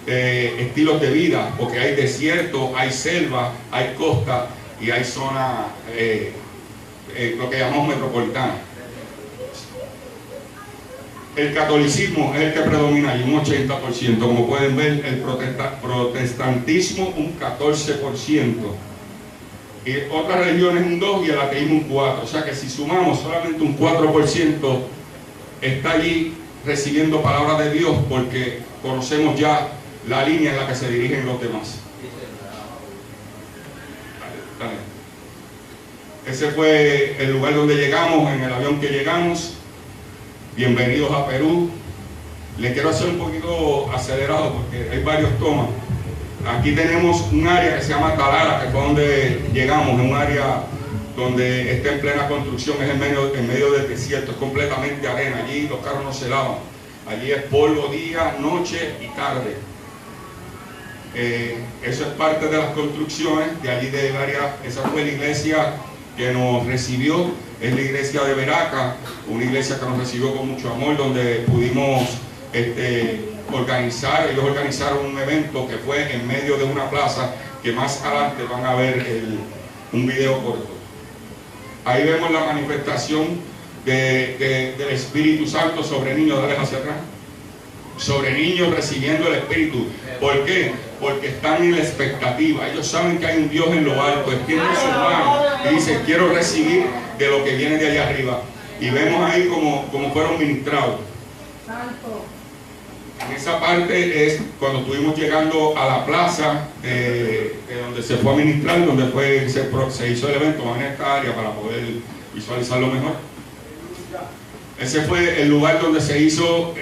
Speaker 3: estilos de vida, porque hay desierto, hay selva, hay costa y hay zona, lo que llamamos metropolitana. el catolicismo es el que predomina allí, un 80%. Como pueden ver, el protestantismo un 14%. Y otras religiones un 2% y el ateísmo un 4%. O sea que si sumamos solamente un 4% está allí recibiendo palabra de Dios, porque conocemos ya la línea en la que se dirigen los demás. Dale. Ese fue el lugar donde llegamos, en el avión que llegamos. Bienvenidos a Perú. Le quiero hacer un poquito acelerado porque hay varios tomas. Aquí tenemos un área que se llama Talara, que fue donde llegamos, en un área donde está en plena construcción, es en medio del desierto, es completamente arena. Allí los carros no se lavan. Allí es polvo día, noche y tarde. Eso es parte de las construcciones de allí del área. Esa fue la iglesia que nos recibió, es la iglesia de Veraca, una iglesia que nos recibió con mucho amor, donde pudimos organizar. Ellos organizaron un evento que fue en medio de una plaza, que más adelante van a ver un video corto. Ahí vemos la manifestación del Espíritu Santo sobre niños. Dale hacia atrás. Sobre niños recibiendo el Espíritu. ¿Por qué? Porque están en la expectativa. Ellos saben que hay un Dios en lo alto, extienden sus manos y dicen: quiero recibir de lo que viene de allá arriba. Y vemos ahí como fueron ministrados. En esa parte es cuando estuvimos llegando a la plaza de donde se fue a ministrar, donde se hizo el evento en esta área para poder visualizarlo mejor. Ese fue el lugar donde se hizo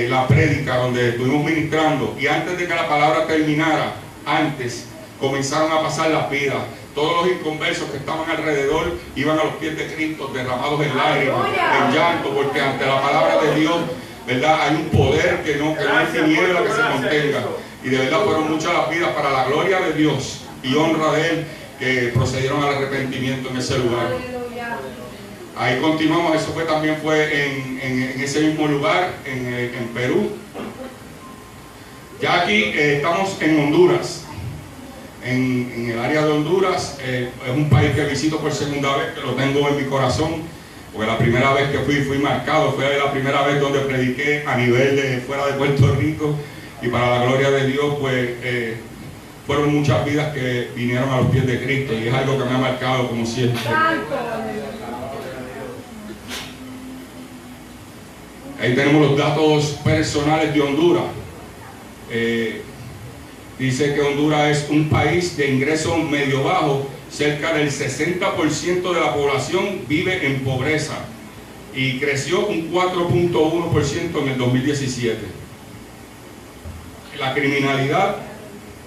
Speaker 3: la prédica, donde estuvimos ministrando. Y antes de que la palabra terminara, comenzaron a pasar las vidas. Todos los inconversos que estaban alrededor iban a los pies de Cristo, derramados en lágrimas, en llanto, porque ante la palabra de Dios, ¿verdad?, hay un poder que no hay tiniebla que se contenga. Y de verdad fueron muchas las vidas para la gloria de Dios y honra de Él, que procedieron al arrepentimiento en ese lugar. Ahí continuamos. Eso también fue en ese mismo lugar, en Perú. Ya aquí estamos en Honduras. En el área de Honduras, es un país que visito por segunda vez, que lo tengo en mi corazón, porque la primera vez que fui marcado, fue la primera vez donde prediqué a nivel de fuera de Puerto Rico, y para la gloria de Dios, pues fueron muchas vidas que vinieron a los pies de Cristo, y es algo que me ha marcado como siempre. Ahí tenemos los datos personales de Honduras. Dice que Honduras es un país de ingreso medio bajo. Cerca del 60% de la población vive en pobreza y creció un 4.1% en el 2017. La criminalidad,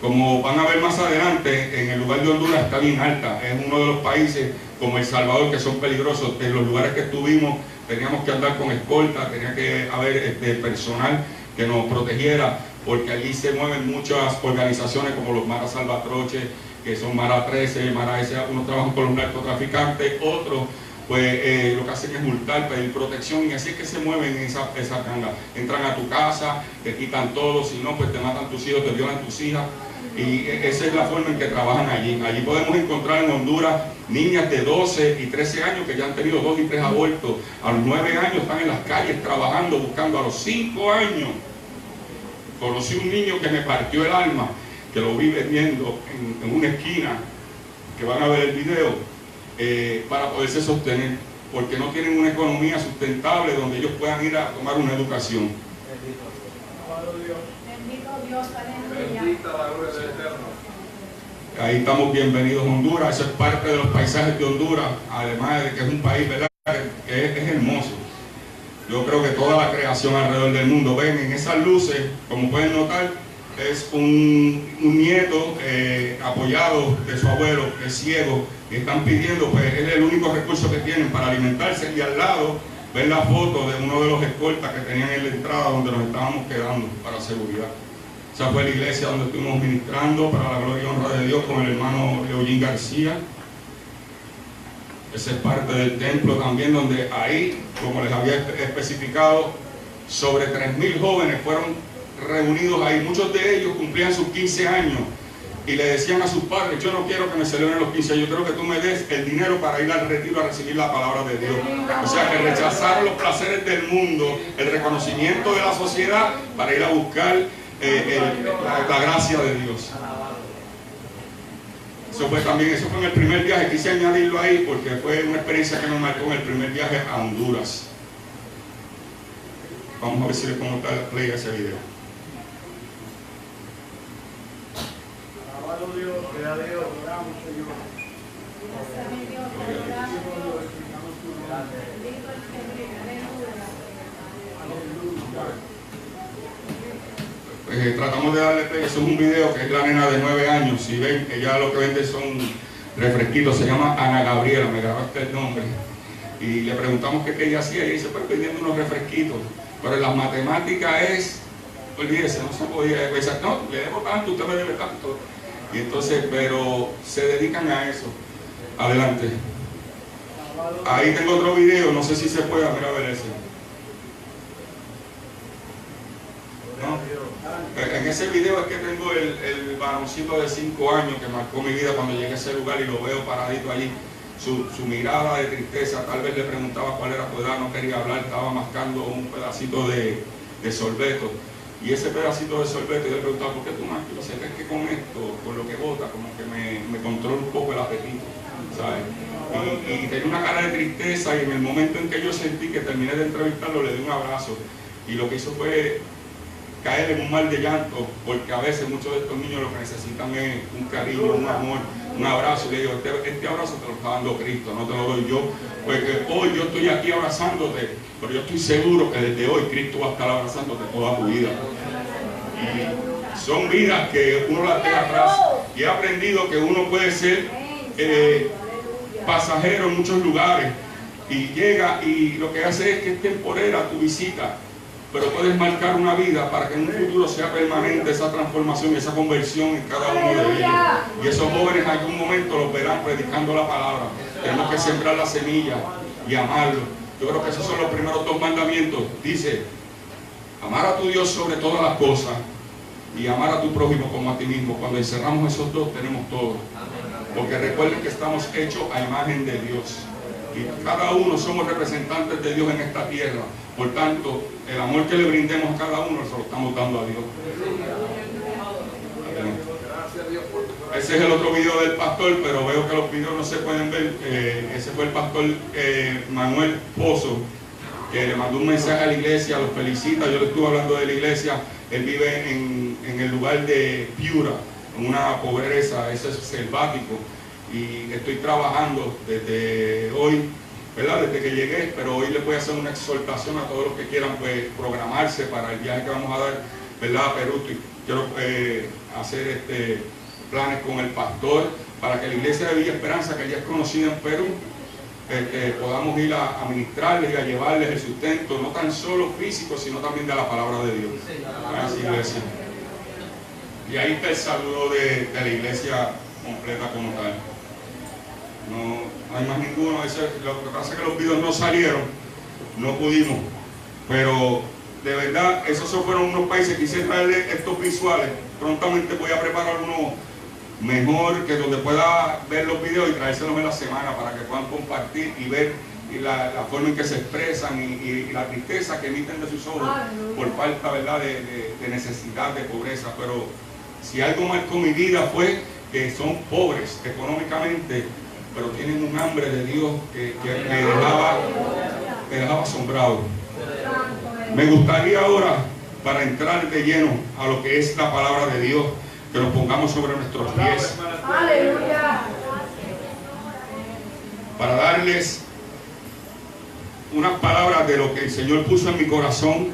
Speaker 3: como van a ver más adelante, en el lugar de Honduras está bien alta. Es uno de los países como El Salvador que son peligrosos. En los lugares que estuvimos teníamos que andar con escolta, tenía que haber personal que nos protegiera, porque allí se mueven muchas organizaciones como los Mara Salvatroche, que son Mara 13, Mara S. Unos trabajan con los narcotraficantes, otros pues lo que hacen es multar, pedir protección, y así es que se mueven esa ganga. Entran a tu casa, te quitan todo, si no pues te matan tus hijos, te violan tus hijas, y esa es la forma en que trabajan allí. Allí podemos encontrar en Honduras niñas de 12 y 13 años que ya han tenido 2 y 3 abortos. A los 9 años están en las calles trabajando, buscando. A los 5 años conocí un niño que me partió el alma, que lo vi vendiendo en una esquina, que van a ver el video, para poderse sostener, porque no tienen una economía sustentable donde ellos puedan ir a tomar una educación.
Speaker 8: Bendito Dios, aleluya.
Speaker 9: Bendita la gloria del Eterno.
Speaker 3: Ahí estamos, bienvenidos a Honduras. Eso es parte de los paisajes de Honduras, además de que es un país, ¿verdad?, que es hermoso. Yo creo que toda la creación alrededor del mundo, ven en esas luces, como pueden notar, es un nieto apoyado de su abuelo, que es ciego, y están pidiendo, pues es el único recurso que tienen para alimentarse, y al lado ven la foto de uno de los escoltas que tenían en la entrada donde nos estábamos quedando para seguridad. Esa fue la iglesia donde estuvimos ministrando para la gloria y honra de Dios con el hermano Leollín García. Esa es parte del templo también, donde ahí, como les había especificado, sobre 3.000 jóvenes fueron reunidos ahí. Muchos de ellos cumplían sus 15 años y le decían a sus padres: yo no quiero que me celebren los 15 años, yo quiero que tú me des el dinero para ir al retiro a recibir la palabra de Dios. O sea, que rechazaron los placeres del mundo, el reconocimiento de la sociedad, para ir a buscar la gracia de Dios. Eso fue en el primer viaje. Quise añadirlo ahí porque fue una experiencia que me marcó en el primer viaje a Honduras. Vamos a ver si le pongo play a ese video.
Speaker 9: Alabado Dios, sea Dios, oramos, Señor.
Speaker 3: Tratamos de darle play. Eso es un video que es la nena de 9 años. Si ven, ella lo que vende son refresquitos. Se llama Ana Gabriela, me grabaste el nombre. Y le preguntamos qué ella hacía. Y ella dice: pues vendiendo unos refresquitos. Pero en las matemáticas es, olvídese, no se podía pensar, no, le debo tanto, usted me debe tanto. Y entonces, pero se dedican a eso. Adelante. Ahí tengo otro video, no sé si se puede, mira a ver ese. ¿No? En ese video es que tengo el varoncito de 5 años que marcó mi vida cuando llegué a ese lugar, y lo veo paradito allí. Su mirada de tristeza, tal vez le preguntaba cuál era tu edad, no quería hablar, estaba mascando un pedacito de sorbeto. Y ese pedacito de sorbeto, yo le preguntaba: ¿por qué tú mascas? Y dice: es que con esto, con lo que bota, como que me controla un poco el apetito, ¿sabes? Y tenía una cara de tristeza, y en el momento en que yo sentí que terminé de entrevistarlo, le di un abrazo. Y lo que hizo fue caer en un mar de llanto, porque a veces muchos de estos niños lo que necesitan es un cariño, un amor, un abrazo. Y le digo: este abrazo te lo está dando Cristo, no te lo doy yo, porque hoy yo estoy aquí abrazándote, pero yo estoy seguro que desde hoy Cristo va a estar abrazándote toda tu vida. Y son vidas que uno las deja atrás, y he aprendido que uno puede ser pasajero en muchos lugares, y llega, y lo que hace es que es temporera tu visita, pero puedes marcar una vida para que en un futuro sea permanente esa transformación y esa conversión en cada uno de ellos. Y esos jóvenes en algún momento los verán predicando la palabra. Tenemos que sembrar la semilla y amarlo. Yo creo que esos son los primeros 2 mandamientos. Dice: amar a tu Dios sobre todas las cosas y amar a tu prójimo como a ti mismo. Cuando encerramos esos 2 tenemos todo. Porque recuerden que estamos hechos a imagen de Dios. Y cada uno somos representantes de Dios en esta tierra. Por tanto, el amor que le brindemos a cada uno se lo estamos dando a Dios. Ese es el otro video del pastor, pero veo que los videos no se pueden ver. Ese fue el pastor Manuel Pozo, que le mandó un mensaje a la iglesia, los felicita. Yo le estuve hablando de la iglesia. Él vive en el lugar de Piura, en una pobreza, ese es selvático. Y estoy trabajando desde hoy, ¿verdad? Desde que llegué, pero hoy les voy a hacer una exhortación a todos los que quieran, pues, programarse para el viaje que vamos a dar, ¿verdad?, a Perú. Quiero hacer planes con el pastor para que la iglesia de Villa Esperanza, que ya es conocida en Perú, podamos ir a ministrarles y a llevarles el sustento, no tan solo físico, sino también de la palabra de Dios. Gracias, iglesia. Y ahí está el saludo de la iglesia completa como tal. No hay más ninguno. Lo que pasa es que los videos no salieron, no pudimos, pero de verdad esos fueron unos países. Quise traerles estos visuales. Prontamente voy a preparar uno mejor, que donde pueda ver los videos y traérselos en la semana para que puedan compartir y ver la forma en que se expresan y la tristeza que emiten de sus ojos por falta, ¿verdad?, de necesidad, de pobreza. Pero si algo marcó mi vida fue que son pobres económicamente, pero tienen un hambre de Dios que me dejaba asombrado. Me gustaría ahora, para entrar de lleno a lo que es la palabra de Dios, que nos pongamos sobre nuestros pies.
Speaker 8: Aleluya.
Speaker 3: Para darles unas palabras de lo que el Señor puso en mi corazón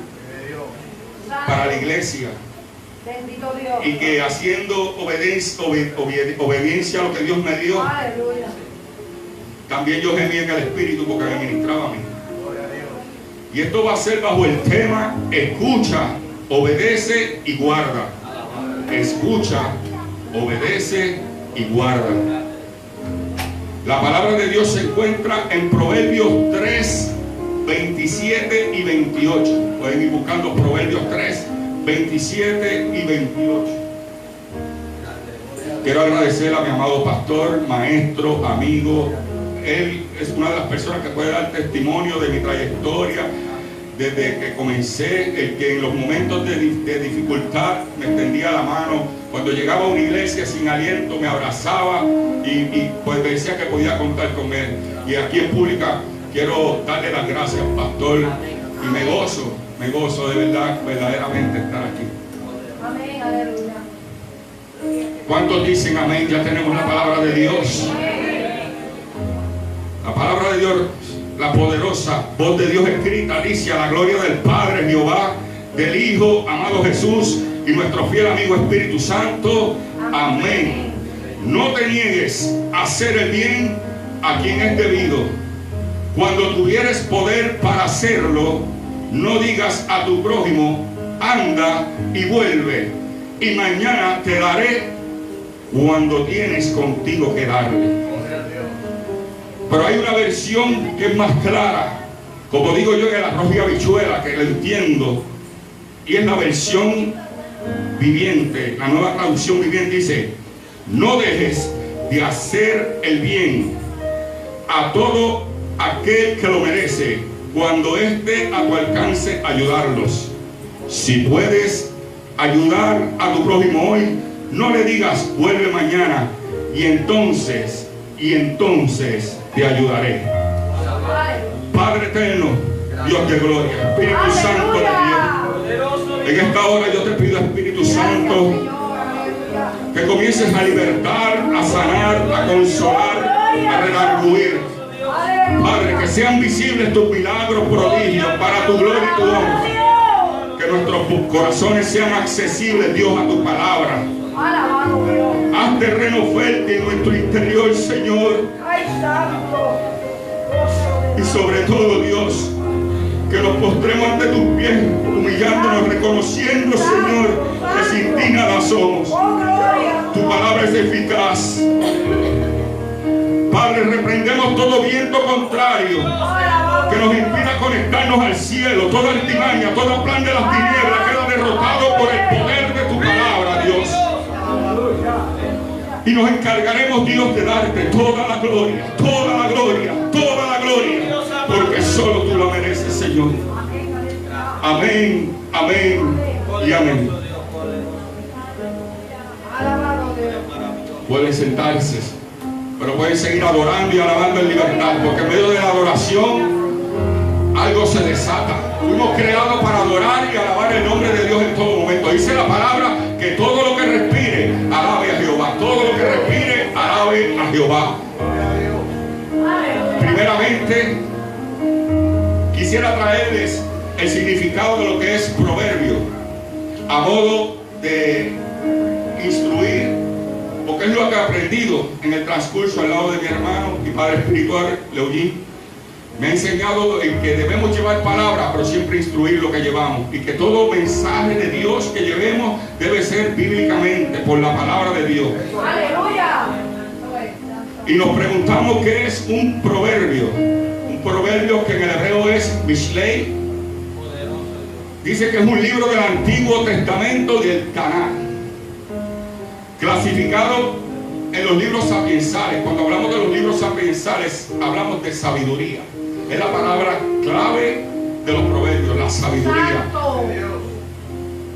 Speaker 3: para la iglesia.
Speaker 8: Bendito Dios.
Speaker 3: Y que haciendo obediencia a lo que Dios me dio,
Speaker 8: Aleluya.
Speaker 3: también yo gemí en el Espíritu porque me ministraba a mí. Y esto va a ser bajo el tema: escucha, obedece y guarda. Escucha, obedece y guarda. La palabra de Dios se encuentra en Proverbios 3, 27 y 28. Pueden ir buscando Proverbios 3, 27 y 28. Quiero agradecer a mi amado pastor, maestro, amigo. Él es una de las personas que puede dar testimonio de mi trayectoria desde que comencé, el que en los momentos de dificultad me extendía la mano. Cuando llegaba a una iglesia sin aliento me abrazaba y pues me decía que podía contar con él. Y aquí en pública quiero darle las gracias, pastor, y me gozo de verdad, verdaderamente estar aquí.
Speaker 8: Amén, aleluya.
Speaker 3: ¿Cuántos dicen amén? Ya tenemos la palabra de Dios. La palabra de Dios, la poderosa voz de Dios escrita, dice: a la gloria del Padre Jehová, del Hijo amado Jesús y nuestro fiel amigo Espíritu Santo. Amén. No te niegues a hacer el bien a quien es debido. Cuando tuvieres poder para hacerlo, no digas a tu prójimo: anda y vuelve, y mañana te daré, cuando tienes contigo que darle. Pero hay una versión que es más clara, como digo yo, en el arroz y habichuela, que lo entiendo, y es la versión viviente, la nueva traducción viviente. Dice: no dejes de hacer el bien a todo aquel que lo merece, cuando esté a tu alcance ayudarlos. Si puedes ayudar a tu prójimo hoy, no le digas vuelve mañana y entonces te ayudaré. Padre eterno, Dios de gloria, Espíritu Santo de Dios, en esta hora yo te pido, Espíritu Santo, que comiences a libertar, a sanar, a consolar, a redarguir. Padre, que sean visibles tus milagros, prodigios, para tu gloria y tu honra. Que nuestros corazones sean accesibles, Dios, a tu palabra. Haz terreno fértil en nuestro interior, Señor. Y sobre todo, Dios, que nos postremos ante tus pies, humillándonos, reconociendo, Señor, que sin ti nada somos. Tu palabra es eficaz. Padre, reprendemos todo viento contrario que nos impida conectarnos al cielo. Toda artimaña, todo plan de las tinieblas queda derrotado por el poder de tu palabra, Dios. Y nos encargaremos, Dios, de darte toda la gloria, toda la gloria, toda la gloria, porque solo tú la mereces, Señor. Amén, amén y amén. Pueden sentarse, pero pueden seguir adorando y alabando en libertad, porque en medio de la adoración algo se desata. Fuimos creados para adorar y alabar el nombre de Dios en todo momento. Dice la palabra que todo lo que respire, alabe a Jehová. Todo lo que respire, alabe a Jehová. Primeramente, quisiera traerles el significado de lo que es proverbio, a modo de instruir, porque es lo que he aprendido en el transcurso al lado de mi hermano y padre espiritual, Leollín. Me ha enseñado en que debemos llevar palabra, pero siempre instruir lo que llevamos, y que todo mensaje de Dios que llevemos debe ser bíblicamente, por la palabra de Dios. ¡Aleluya! Y nos preguntamos qué es un proverbio. Un proverbio, que en el hebreo es Mishlei, dice que es un libro del Antiguo Testamento del Tanaj, clasificado en los libros sapiensales. Cuando hablamos de los libros sapiensales, hablamos de sabiduría. Es la palabra clave de los proverbios, la sabiduría.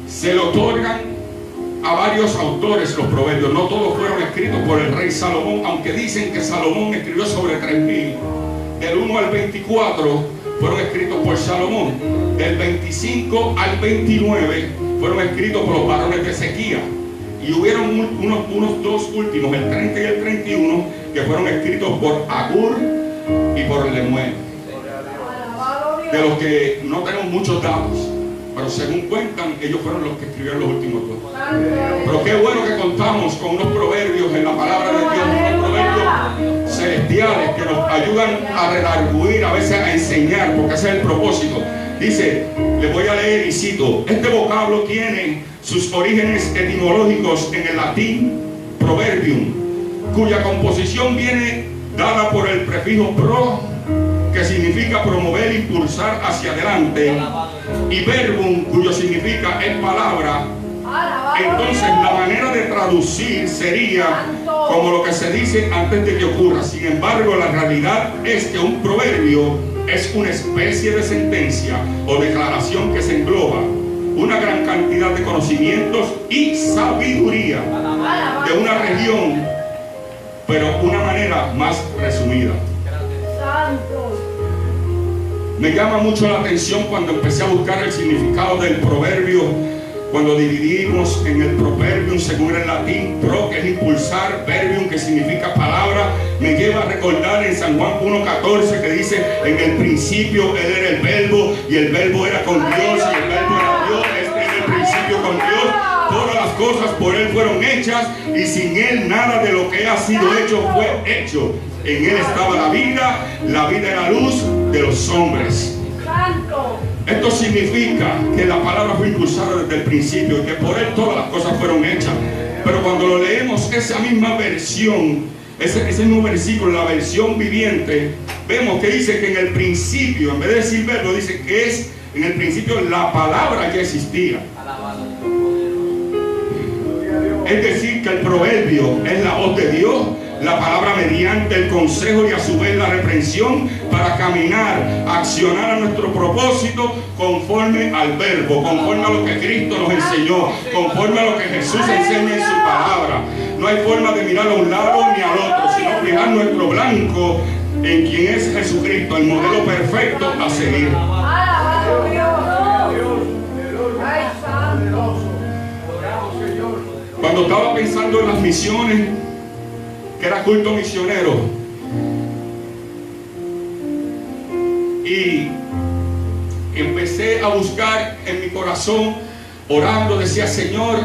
Speaker 3: Se le otorgan a varios autores los proverbios. No todos fueron escritos por el rey Salomón, aunque dicen que Salomón escribió sobre 3000. Del 1 al 24 fueron escritos por Salomón. Del 25 al 29 fueron escritos por los varones de Ezequías. Y hubieron unos dos últimos, el 30 y el 31, que fueron escritos por Agur y por Lemuel. De los que no tenemos muchos datos, pero según cuentan, ellos fueron los que escribieron los últimos dos. Pero qué bueno que contamos con unos proverbios en la palabra de Dios, unos proverbios celestiales que nos ayudan a redarguir, a veces a enseñar, porque ese es el propósito. Dice, le voy a leer y cito: este vocablo tiene sus orígenes etimológicos en el latín proverbium, cuya composición viene dada por el prefijo pro, que significa promover, impulsar hacia adelante, y verbum, cuyo significa es palabra, Entonces la manera de traducir sería como lo que se dice antes de que ocurra. Sin embargo, la realidad es que un proverbio es una especie de sentencia o declaración que se engloba una gran cantidad de conocimientos y sabiduría de una región, pero una manera más resumida. Me llama mucho la atención cuando empecé a buscar el significado del proverbio, cuando dividimos en el proverbium según el latín, pro, que es impulsar, verbium, que significa palabra, me lleva a recordar en San Juan 1:14 que dice: en el principio Él era el verbo, y el verbo era con Dios, y el verbo era Dios. En el principio con Dios, todas las cosas por Él fueron hechas, y sin Él nada de lo que ha sido hecho fue hecho. En Él estaba la vida era luz de los hombres. Esto significa que la palabra fue impulsada desde el principio y que por Él todas las cosas fueron hechas. Pero cuando lo leemos, esa misma versión, ese mismo versículo, la versión viviente, vemos que dice que en el principio, en vez de decir verbo, dice que es en el principio la palabra ya existía. Es decir, que el proverbio es la voz de Dios, la palabra mediante el consejo y a su vez la reprensión para caminar, accionar a nuestro propósito conforme al verbo, conforme a lo que Cristo nos enseñó, conforme a lo que Jesús enseña en su palabra. No hay forma de mirar a un lado ni al otro, sino fijar nuestro blanco en quien es Jesucristo, el modelo perfecto a seguir. Cuando estaba pensando en las misiones, que era culto misionero, y empecé a buscar en mi corazón, orando, decía: Señor,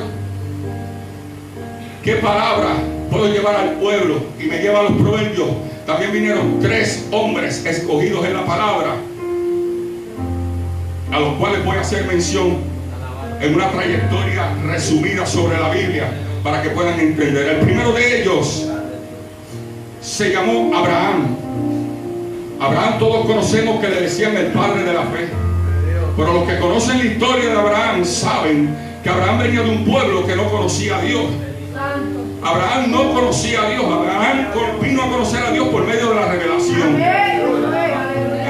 Speaker 3: ¿qué palabra puedo llevar al pueblo? Y me lleva a los proverbios. También vinieron 3 hombres escogidos en la palabra, a los cuales voy a hacer mención en una trayectoria resumida sobre la Biblia para que puedan entender. El primero de ellos se llamó Abraham. Abraham, todos conocemos que le decían el padre de la fe, pero los que conocen la historia de Abraham saben que Abraham venía de un pueblo que no conocía a Dios. Abraham no conocía a Dios. Abraham vino a conocer a Dios por medio de la revelación.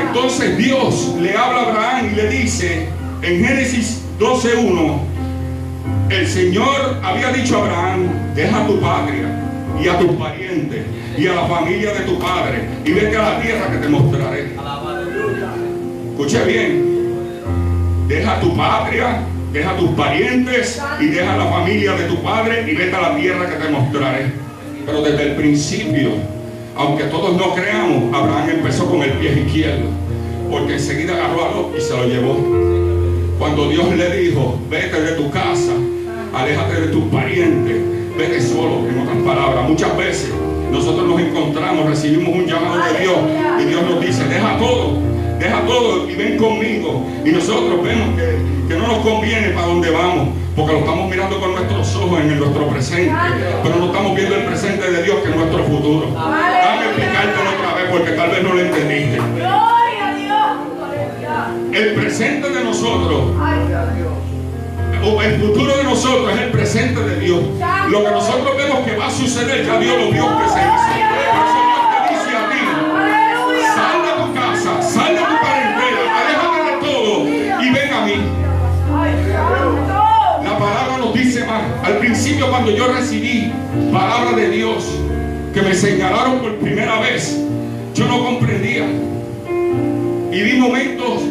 Speaker 3: Entonces Dios le habla a Abraham y le dice en Génesis 12:1: el Señor había dicho a Abraham: deja tu patria y a tus parientes y a la familia de tu padre y vete a la tierra que te mostraré. Escuche bien: deja tu patria, deja tus parientes y deja la familia de tu padre y vete a la tierra que te mostraré. Pero desde el principio, aunque todos no creamos, Abraham empezó con el pie izquierdo, porque enseguida agarró a Lot y se lo llevó. Cuando Dios le dijo: vete de tu casa, aléjate de tus parientes, vete solo. En otras palabras, muchas veces nosotros nos encontramos, recibimos un llamado de Dios y Dios nos dice: deja todo y ven conmigo. Y nosotros vemos que no nos conviene para dónde vamos, porque lo estamos mirando con nuestros ojos en nuestro presente, pero no estamos viendo el presente de Dios, que es nuestro futuro. Déjame explicártelo otra vez porque tal vez no lo entendiste. El presente de nosotros, o el futuro de nosotros, es el presente de Dios. Lo que nosotros vemos que va a suceder, ya Dios lo vio que se hizo. Por eso Dios te dice a ti: sal de tu casa, sal de tu parentela, aléjate de todo y ven a mí. La palabra nos dice más. Al principio, cuando yo recibí palabra de Dios, que me señalaron por primera vez, yo no comprendía. Y vi momentos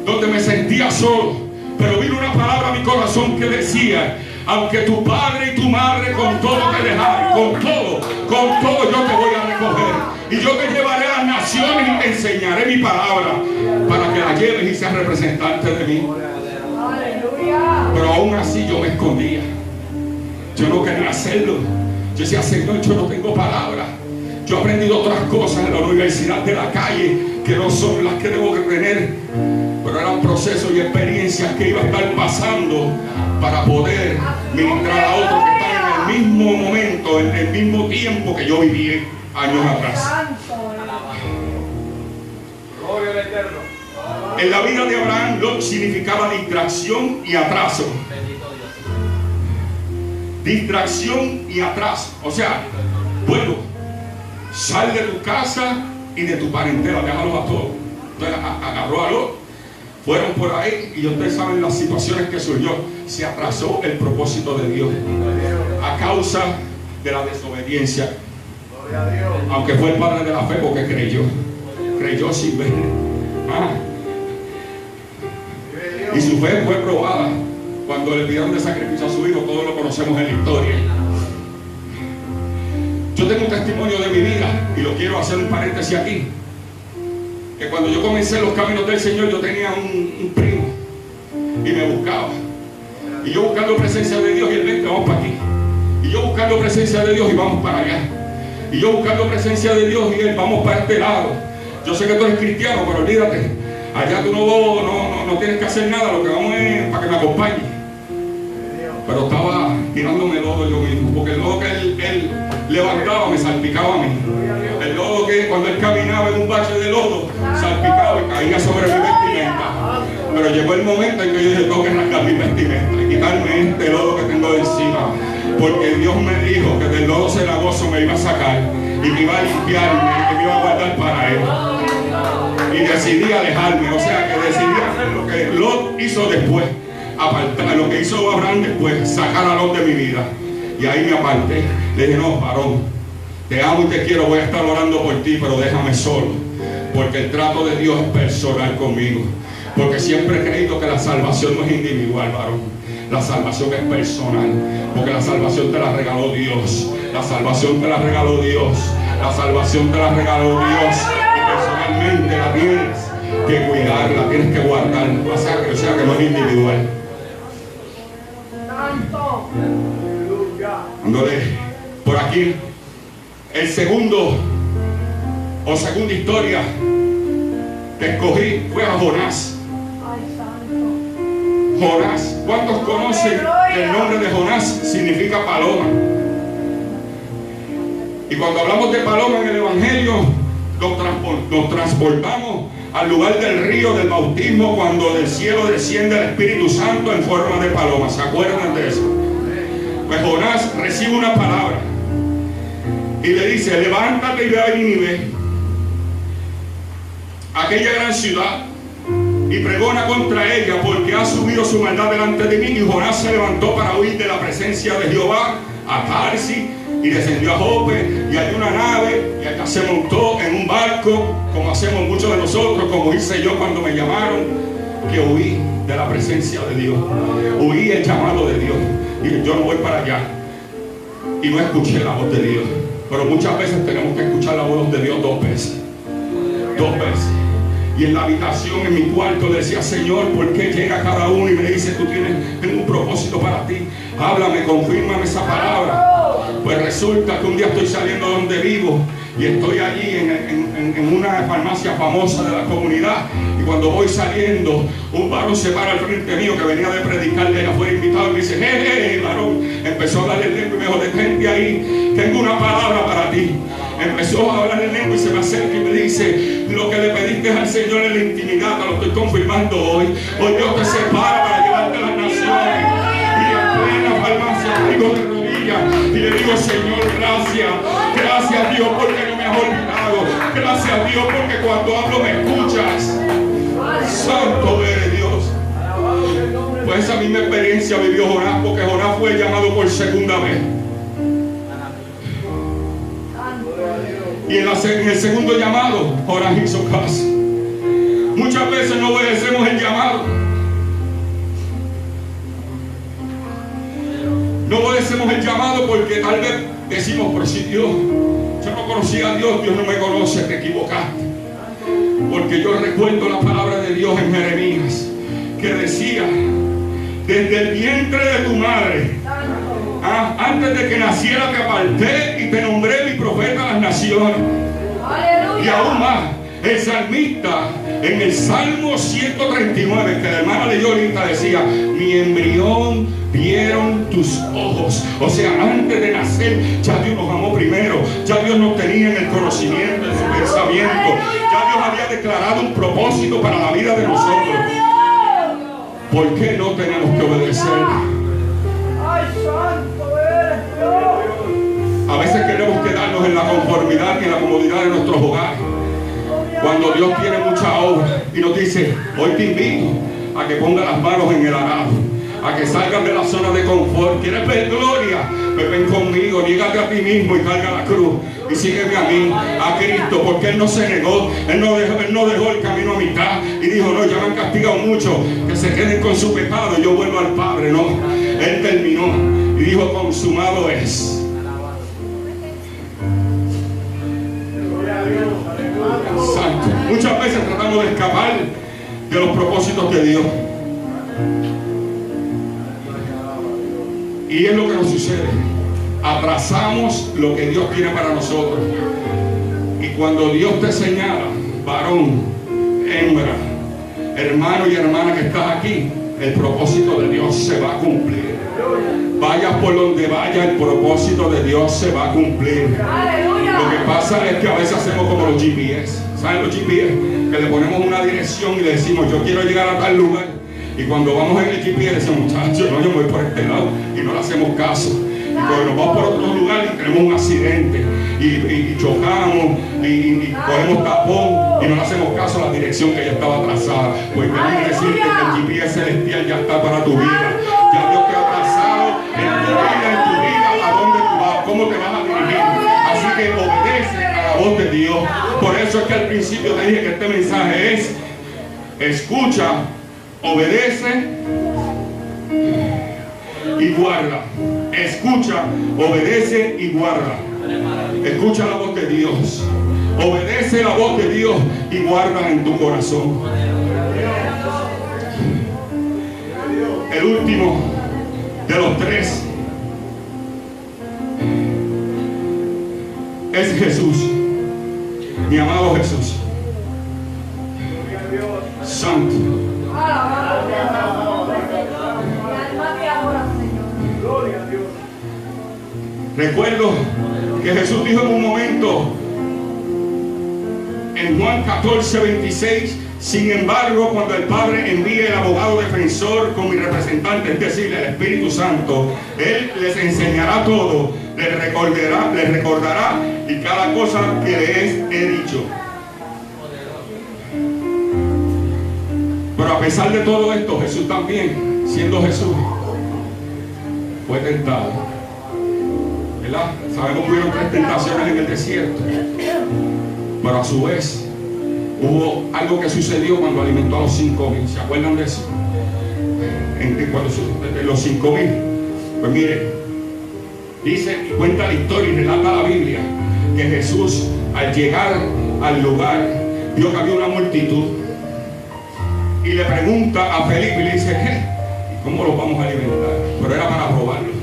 Speaker 3: donde me sentía solo, pero vino una palabra a mi corazón que decía: aunque tu padre y tu madre con todo te dejaren, con todo yo te voy a recoger, y yo te llevaré a las naciones y te enseñaré mi palabra para que la lleves y seas representante de mí. Pero aún así yo me escondía, yo no quería hacerlo. Yo decía: Señor, yo no tengo palabra. Yo he aprendido otras cosas en la universidad de la calle que no son las que debo tener, pero eran procesos y experiencias que iba a estar pasando para poder ministrar a otros que están en el mismo momento, en el mismo tiempo que yo viví años atrás.
Speaker 9: Gloria al Eterno.
Speaker 3: En la vida de Abraham, Lot significaba distracción y atraso. distracción y atraso. O sea, bueno, sal de tu casa y de tu parentela, déjalos a todos. Entonces agarró a Lot, fueron por ahí y ustedes saben las situaciones que surgió. Se atrasó el propósito de Dios a causa de la desobediencia. Aunque fue el padre de la fe porque creyó sin ver. Y su fe fue probada cuando le pidieron de sacrificio a su hijo. Todos lo conocemos en la historia. Yo tengo un testimonio de mi vida y lo quiero hacer un paréntesis aquí. Que cuando yo comencé los caminos del Señor, yo tenía un primo y me buscaba. Y yo buscando presencia de Dios y él, vente, vamos para aquí. Y yo buscando presencia de Dios y vamos para allá. Y yo buscando presencia de Dios y él, vamos para este lado. Yo sé que tú eres cristiano, pero olvídate. Allá tú no tienes que hacer nada, lo que vamos es para que me acompañe. Pero estaba tirándome lodo yo mismo, porque el lodo que él levantaba me salpicaba a mí. El lodo que cuando él caminaba en un bache de lodo, salpicaba y caía sobre mi vestimenta. Pero llegó el momento en que yo dije, tengo que arrancar mi vestimenta y quitarme este lodo que tengo de encima. Porque Dios me dijo que del lodo cenagoso me iba a sacar y me iba a limpiarme y me iba a guardar para él. Y decidí alejarme, o sea que decidí hacer lo que Lot hizo después, apartar lo que hizo Abraham después, sacar a Lot de mi vida. Y ahí me aparté. Le dije, no, varón, te amo y te quiero, voy a estar orando por ti, pero déjame solo, porque el trato de Dios es personal conmigo. Porque siempre he creído que la salvación no es individual, varón. La salvación es personal, porque la salvación te la regaló Dios. La salvación te la regaló Dios. La salvación te la regaló Dios. Y personalmente la tienes que cuidarla, tienes que guardarla. O sea que no es individual. Dándole por aquí el segunda historia que escogí fue a Jonás. Jonás, ¿cuántos conocen que el nombre de Jonás significa paloma? Y cuando hablamos de paloma en el Evangelio, nos transportamos al lugar del río del bautismo, cuando del cielo desciende el Espíritu Santo en forma de paloma. ¿Se acuerdan de eso? Pues Jonás recibe una palabra y le dice, levántate y ve a Nínive, aquella gran ciudad, y pregona contra ella, porque ha subido su maldad delante de mí. Y Jonás se levantó para huir de la presencia de Jehová a Tarsis y descendió a Jope, y hay una nave, y allá se montó en un barco, como hacemos muchos de nosotros, como hice yo cuando me llamaron, que huí de la presencia de Dios, huí el llamado de Dios, y yo no voy para allá, y no escuché la voz de Dios. Pero muchas veces tenemos que escuchar la voz de Dios dos veces. Y en la habitación, en mi cuarto, le decía, Señor, ¿por qué llega cada uno y me dice, tengo un propósito para ti? Háblame, confírmame esa palabra. Pues resulta que un día estoy saliendo donde vivo y estoy allí en una farmacia famosa de la comunidad. Y cuando voy saliendo, un varón se para al frente mío que venía de predicar de allá afuera invitado y me dice, hey, varón. Empezó a hablar en lengua y me dijo, detente ahí, tengo una palabra para ti. Empezó a hablar en lengua y se me acerca y me dice, lo que le pediste al Señor en la intimidad, te lo estoy confirmando hoy. Hoy Dios te separa para llevarte a las naciones. Y en plena farmacia caigo de rodillas y le digo, Señor, gracias. Gracias, Dios, porque no me has olvidado. Gracias, Dios, porque cuando hablo me escuchas. Santo eres Dios. Pues esa misma experiencia vivió Jonás, porque Jonás fue llamado por segunda vez. Y en el segundo llamado, Jonás hizo caso. Muchas veces no obedecemos el llamado. No obedecemos el llamado porque tal vez decimos, pero si Dios, yo no conocía a Dios, Dios no me conoce, te equivocaste. Porque yo recuerdo la palabra de Dios en Jeremías, que decía, desde el vientre de tu madre, antes de que naciera te aparté y te nombré mi profeta a las naciones. ¡Aleluya! Y aún más, el salmista en el Salmo 139, que la hermana leyó ahorita, decía, mi embrión vieron tus ojos. O sea, antes de nacer ya Dios nos amó primero, ya Dios nos tenía en el conocimiento, en su pensamiento, ya Dios había declarado un propósito para la vida de nosotros. ¿Por qué no tenemos que obedecer? veces queremos quedarnos en la conformidad y en la comodidad de nuestros hogares, cuando Dios tiene mucha obra y nos dice: hoy te invito a que pongas las manos en el arado, a que salgas de la zona de confort. ¿Quieres ver gloria? Pues ven conmigo, niégate a ti mismo y carga la cruz y sígueme a mí, a Cristo, porque Él no se negó, Él no dejó el camino a mitad y dijo: no, ya me han castigado mucho, que se queden con su pecado y yo vuelvo al Padre. No, Él terminó y dijo: consumado es. Santo. Muchas veces tratamos de escapar de los propósitos de Dios, y es lo que nos sucede. Atrasamos lo que Dios tiene para nosotros, y cuando Dios te señala, varón, hembra, hermano y hermana que estás aquí, el propósito de Dios se va a cumplir. Vayas por donde vaya, el propósito de Dios se va a cumplir. Lo que pasa es que a veces hacemos como los GPS. ¿Saben los GPS? Que le ponemos una dirección y le decimos: yo quiero llegar a tal lugar. Y cuando vamos en el GPS decimos: muchachos, no, yo me voy por este lado. Y no le hacemos caso. Y cuando nos vamos por otro lugar y tenemos un accidente y chocamos y cogemos tapón y no le hacemos caso a la dirección que ya estaba trazada. Pues déjame decirte que el GPS celestial ya está para tu vida. Ya Dios te ha trazado en tu vida, a dónde tú vas, cómo te vas a dirigir. Así que obedece a la voz de Dios. Por eso es que al principio te dije que este mensaje es: escucha, obedece y guarda. Escucha, obedece y guarda. Escucha la voz de Dios, obedece la voz de Dios y guarda en tu corazón. El último de los tres es Jesús, mi amado Jesús. Santo. Recuerdo que Jesús dijo en un momento en Juan 14:26: sin embargo, cuando el Padre envíe el abogado defensor con mi representante, es decir, el Espíritu Santo, Él les enseñará todo, les recordará y cada cosa que les he dicho. Pero a pesar de todo esto, Jesús también, siendo Jesús, fue tentado. ¿Verdad? Sabemos que hubieron 3 tentaciones en el desierto, pero a su vez hubo algo que sucedió cuando alimentó a los 5,000. ¿Se acuerdan de eso? De los 5,000. Pues mire, dice y cuenta la historia y relata la Biblia que Jesús, al llegar al lugar, vio que había una multitud y le pregunta a Felipe y le dice: ¿cómo los vamos a alimentar? Pero era para probarlo.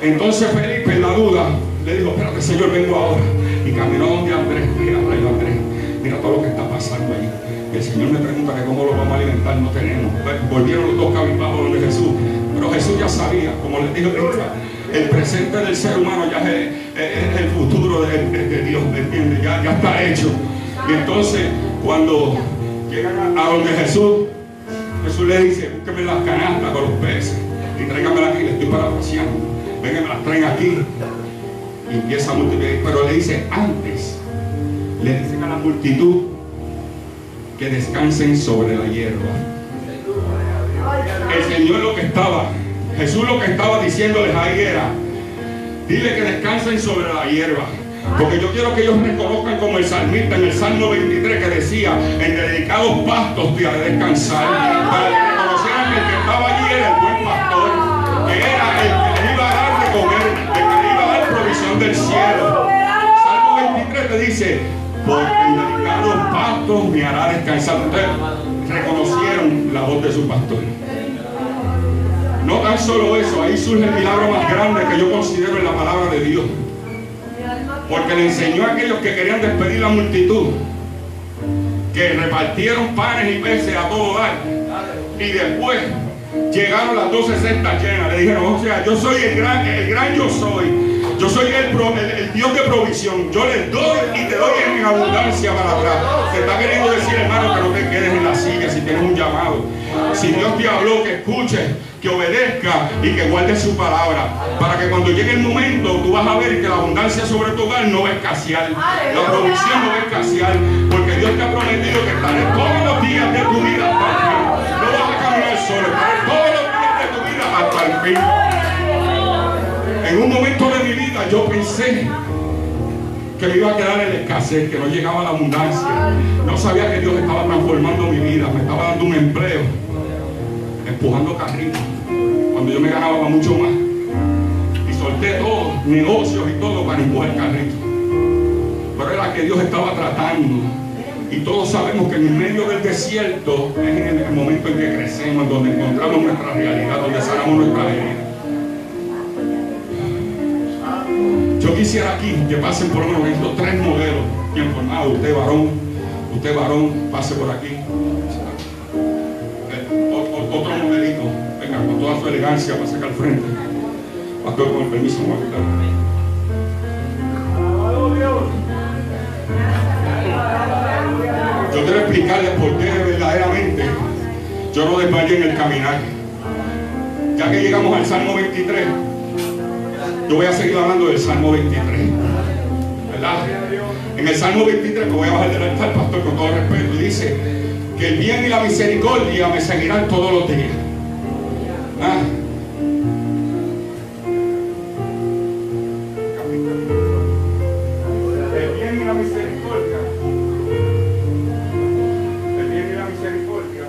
Speaker 3: Entonces Felipe, en la duda, le dijo: espérate, Señor, vengo ahora. Y caminó donde Andrés. Mira, rayo Andrés, mira todo lo que está pasando allí. El Señor me pregunta que cómo lo vamos a alimentar, no tenemos. Volvieron los dos cabizbajos donde Jesús. Pero Jesús ya sabía, como les dije ahorita, el presente del ser humano ya es el futuro de Dios, ¿me entiendes? Ya está hecho. Y entonces, cuando llegan a donde Jesús le dice: búsqueme las canastas con los peces y tráiganmelas aquí, le estoy parafraseando. Vengan, me las traen aquí. Y empieza a multiplicar. Pero le dice antes, le dicen a la multitud que descansen sobre la hierba. El Señor Jesús lo que estaba diciéndoles ahí era: dile que descansen sobre la hierba. Porque yo quiero que ellos reconozcan como el salmista en el Salmo 23 que decía: en dedicados pastos te haré descansar. Para que reconocieran que el que estaba allí era el buen pastor, que era el que les iba a dar de comer, el que les iba a dar provisión del cielo. Salmo 23 te dice: porque en dedicados pastos me hará descansar. Ustedes reconocieron la voz de su pastor. No tan solo eso, ahí surge el milagro más grande que yo considero en la palabra de Dios. Porque le enseñó a aquellos que querían despedir la multitud, que repartieron panes y peces a todo dar, y después llegaron las 12 cestas llenas. Le dijeron: o sea, yo soy el gran yo soy, Yo soy el Dios de provisión. Yo les doy y te doy en abundancia para atrás. Te está queriendo decir, hermano, que no te quedes en la silla si tienes un llamado. Si Dios te habló, que escuches, que obedezca y que guardes su palabra. Para que cuando llegue el momento, tú vas a ver que la abundancia sobre tu hogar no va a escasear. La provisión no va a escasear. Porque Dios te ha prometido que estaré todos los días de tu vida hasta el fin. No vas a caminar solo, estaré todos los días de tu vida hasta el fin. En un momento de mi vida yo pensé que me iba a quedar en la escasez, que no llegaba la abundancia. No sabía que Dios estaba transformando mi vida, me estaba dando un empleo, empujando carritos, cuando yo me ganaba mucho más. Y solté todo, negocios y todo para empujar carritos. Pero era que Dios estaba tratando. Y todos sabemos que en medio del desierto es en el momento en que crecemos, en donde encontramos nuestra realidad, donde sanamos nuestra herida. Yo quisiera aquí que pasen por lo menos estos 3 modelos bien formados. Usted varón, pase por aquí. Otro modelito, venga, con toda su elegancia, pase acá al frente. Pastor, con el permiso, vamos a quitar. Yo quiero explicarles por qué verdaderamente yo no desmayé en el caminar. Ya que llegamos al Salmo 23, yo voy a seguir hablando del Salmo 23, ¿verdad? En el Salmo 23, me voy a bajar del altar, pastor, con todo respeto, y dice que el bien y la misericordia me seguirán todos los días. ¿Ah? El bien y la misericordia. El bien y la misericordia.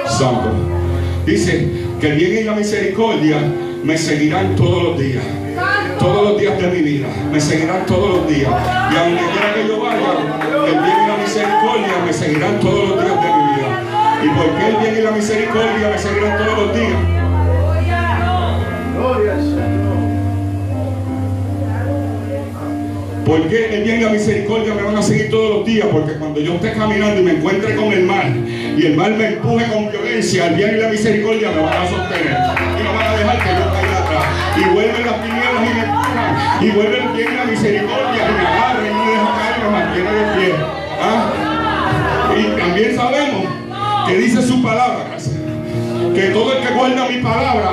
Speaker 3: Santo. Dice que el bien y la misericordia me seguirán todos los días de mi vida, me seguirán todos los días, y aunque quiera que yo vaya, el bien y la misericordia me seguirán todos los días de mi vida. ¿Y por qué el bien y la misericordia me seguirán todos los días? Gloria al Señor. ¿Por qué el bien y la misericordia me van a seguir todos los días? Porque cuando yo esté caminando y me encuentre con el mal, y el mal me empuje con violencia, el bien y la misericordia me van a sostener y no van a dejar que yo caiga atrás. Y vuelven las tinieblas y me empujan, y vuelve el bien y la misericordia y me agarra y no me deja caer y me mantiene de pie. ¿Ah? Y también sabemos que dice su palabra, gracias, que todo el que guarda mi palabra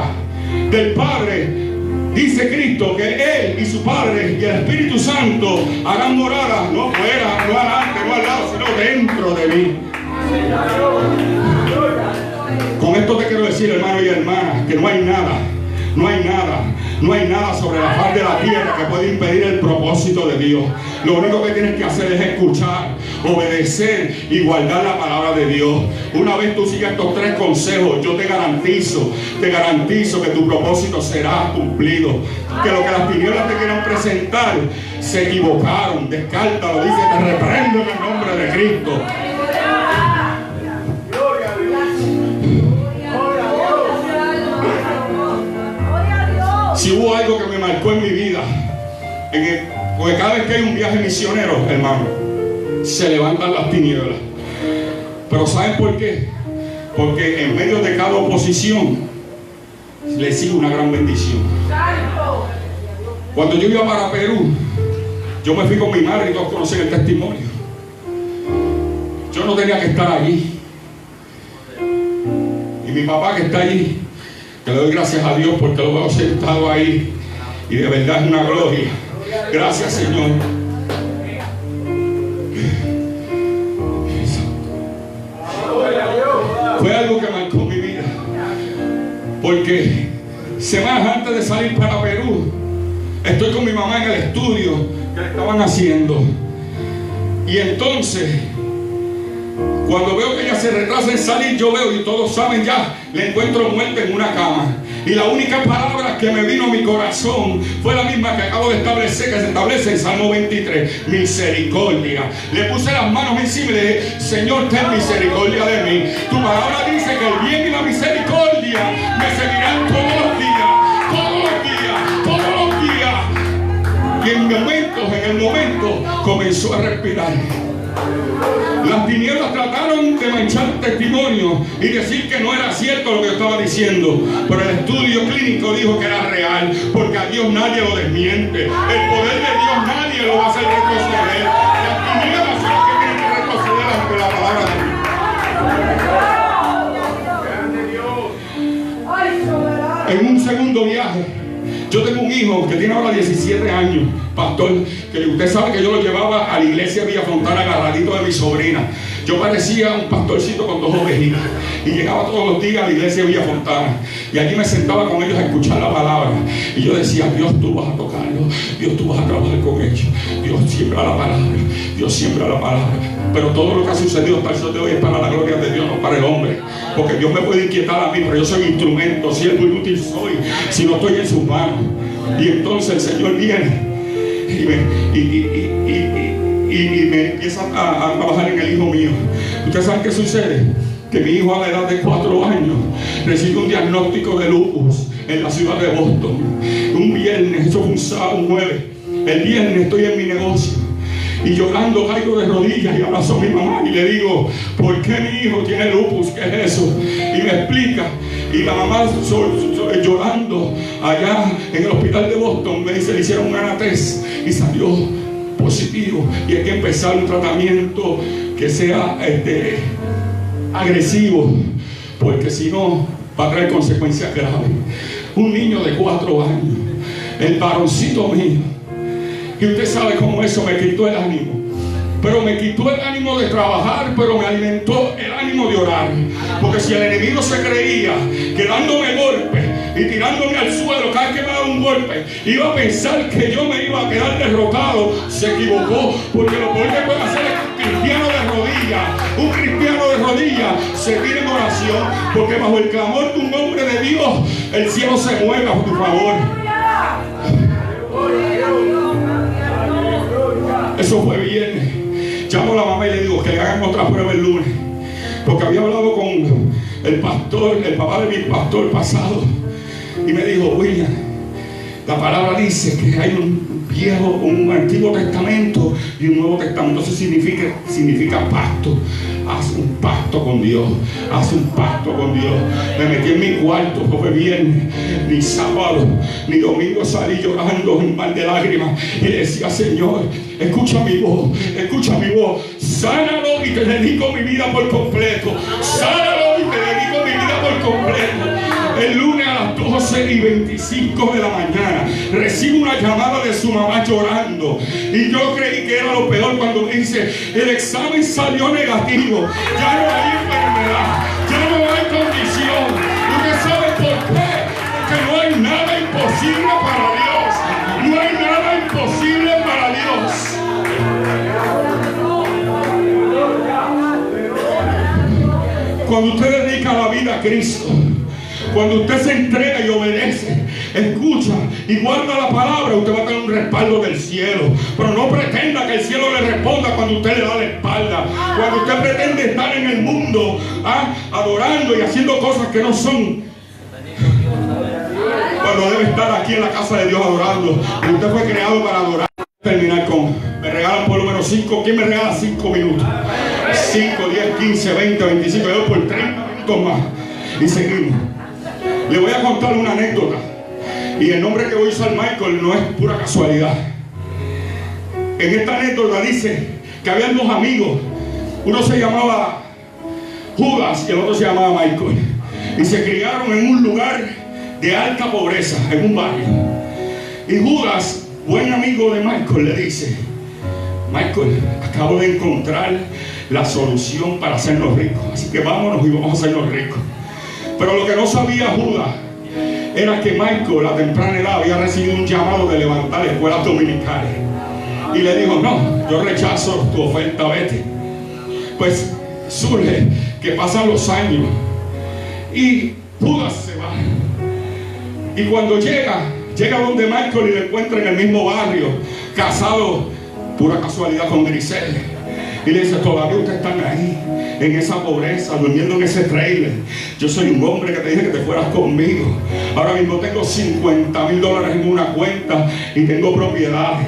Speaker 3: del Padre, dice Cristo, que Él y su Padre y el Espíritu Santo harán morada, no fuera, no adelante, no al lado, sino dentro de mí. Con esto te quiero decir, hermano y hermana, que no hay nada sobre la faz de la tierra que puede impedir el propósito de Dios. Lo único que tienes que hacer es escuchar, obedecer y guardar la palabra de Dios. Una vez tú sigas estos 3 consejos, yo te garantizo que tu propósito será cumplido. Que lo que las tinieblas te quieran presentar, se equivocaron. Descártalo, dice, te reprendo en el nombre de Cristo. Si hubo algo que me marcó en mi vida, porque cada vez que hay un viaje misionero, hermano, se levantan las tinieblas. Pero ¿saben por qué? Porque en medio de cada oposición le sigue una gran bendición. Cuando yo iba para Perú, yo me fui con mi madre y todos conocen el testimonio. Yo no tenía que estar allí. Y mi papá, que está allí, que le doy gracias a Dios porque lo veo sentado ahí, y de verdad es una gloria. Gracias, Señor. Fue algo que marcó mi vida, porque semanas antes de salir para Perú, estoy con mi mamá en el estudio que le estaban haciendo, y entonces cuando veo que ella se retrasa en salir, yo veo, y todos saben ya, le encuentro muerta en una cama. Y la única palabra que me vino a mi corazón fue la misma que acabo de establecer, que se establece en Salmo 23, misericordia. Le puse las manos encima y le dije, Señor, ten misericordia de mí. Tu palabra dice que el bien y la misericordia me seguirán todos los días, todos los días. Y en el momento comenzó a respirar. Las tinieblas trataron de manchar testimonio y decir que no era cierto lo que yo estaba diciendo, pero el estudio clínico dijo que era real, porque a Dios nadie lo desmiente. El poder de Dios nadie lo va a hacer retroceder. Las tinieblas son las que tienen que retroceder ante la palabra de Dios. En un segundo viaje, yo tengo un hijo que tiene ahora 17 años, pastor, que usted sabe que yo lo llevaba a la iglesia de Villa Fontana agarradito de mi sobrina. Yo parecía un pastorcito con 2 ovejitas y llegaba todos los días a la iglesia de Villa Fontana y allí me sentaba con ellos a escuchar la palabra y yo decía: Dios, tú vas a tocarlo, Dios, tú vas a trabajar con ellos, Dios siembra la palabra, Dios siembra la palabra. Pero todo lo que ha sucedido hasta el sol de hoy es para la gloria de Dios, no para el hombre, porque Dios me puede inquietar a mí, pero yo soy instrumento, siervo inútil soy si no estoy en sus manos. Y entonces el Señor viene y me empieza a trabajar en el hijo mío. ¿Ustedes saben qué sucede? Que mi hijo a la edad de 4 años recibe un diagnóstico de lupus en la ciudad de Boston. Un viernes, eso fue un sábado, un jueves. El viernes estoy en mi negocio y llorando caigo de rodillas y abrazo a mi mamá y le digo: ¿por qué mi hijo tiene lupus? ¿Qué es eso? Y me explica. Y la mamá llorando allá en el hospital de Boston me dice: le hicieron un anatest y salió positivo y hay que empezar un tratamiento que sea agresivo, porque si no va a traer consecuencias graves. Un niño de 4 años, el varoncito mío, y usted sabe cómo eso me quitó el ánimo. Pero me quitó el ánimo de trabajar, pero me alimentó el ánimo de orar. Porque si el enemigo se creía que dándome golpes y tirándome al suelo cada vez que me daba un golpe iba a pensar que yo me iba a quedar derrotado, se equivocó. Porque lo peor que puede hacer es un cristiano de rodillas. Un cristiano de rodillas se tira en oración, porque bajo el clamor de un hombre de Dios el cielo se mueve a tu favor. Eso fue viernes. Llamo a la mamá y le digo que le hagan otra prueba el lunes, porque había hablado con el pastor, el papá de mi pastor pasado, y me dijo: William, la palabra dice que hay un antiguo testamento y un nuevo testamento. Eso significa pacto. Haz un pacto con Dios, haz un pacto con Dios. Me metí en mi cuarto, no fue viernes, ni sábado, ni domingo, salí llorando en mar de lágrimas y le decía: Señor, escucha mi voz, sánalo y te dedico mi vida por completo, sánalo y te dedico mi vida por completo. El lunes a las 12:25 de la mañana recibo una llamada de su mamá llorando, y yo creí que era lo peor cuando me dice: el examen salió negativo, ya no hay enfermedad, ya no hay condición. ¿Usted sabe por qué? Porque no hay nada imposible para Dios, no hay nada imposible para Dios. Cuando usted dedica la vida a Cristo, cuando usted se entrega y obedece, escucha y guarda la palabra, usted va a tener un respaldo del cielo. Pero no pretenda que el cielo le responda cuando usted le da la espalda. Cuando usted pretende estar en el mundo adorando y haciendo cosas que no son, cuando debe estar aquí en la casa de Dios adorando. Usted fue creado para adorar. Terminar con, me regalan por lo menos 5. ¿Quién me regala 5 minutos? 5, 10, 15, 20, 25. Yo por 30 minutos más y seguimos. Le voy a contar una anécdota, y el nombre que voy a usar, Michael, no es pura casualidad. En esta anécdota dice que había 2 amigos. Uno se llamaba Judas y el otro se llamaba Michael, y se criaron en un lugar de alta pobreza, en un barrio. Y Judas, buen amigo de Michael, le dice: Michael, acabo de encontrar la solución para hacernos ricos, así que vámonos y vamos a hacernos ricos. Pero lo que no sabía Judas era que Michael a temprana edad había recibido un llamado de levantar escuelas dominicales, y le dijo: no, yo rechazo tu oferta, vete. Pues surge que pasan los años y Judas se va, y cuando llega donde Michael y lo encuentra en el mismo barrio, casado, pura casualidad, con Grisel. Y le dice: todavía ustedes están ahí, en esa pobreza, durmiendo en ese trailer. Yo soy un hombre que te dije que te fueras conmigo. Ahora mismo tengo $50,000 en una cuenta y tengo propiedades.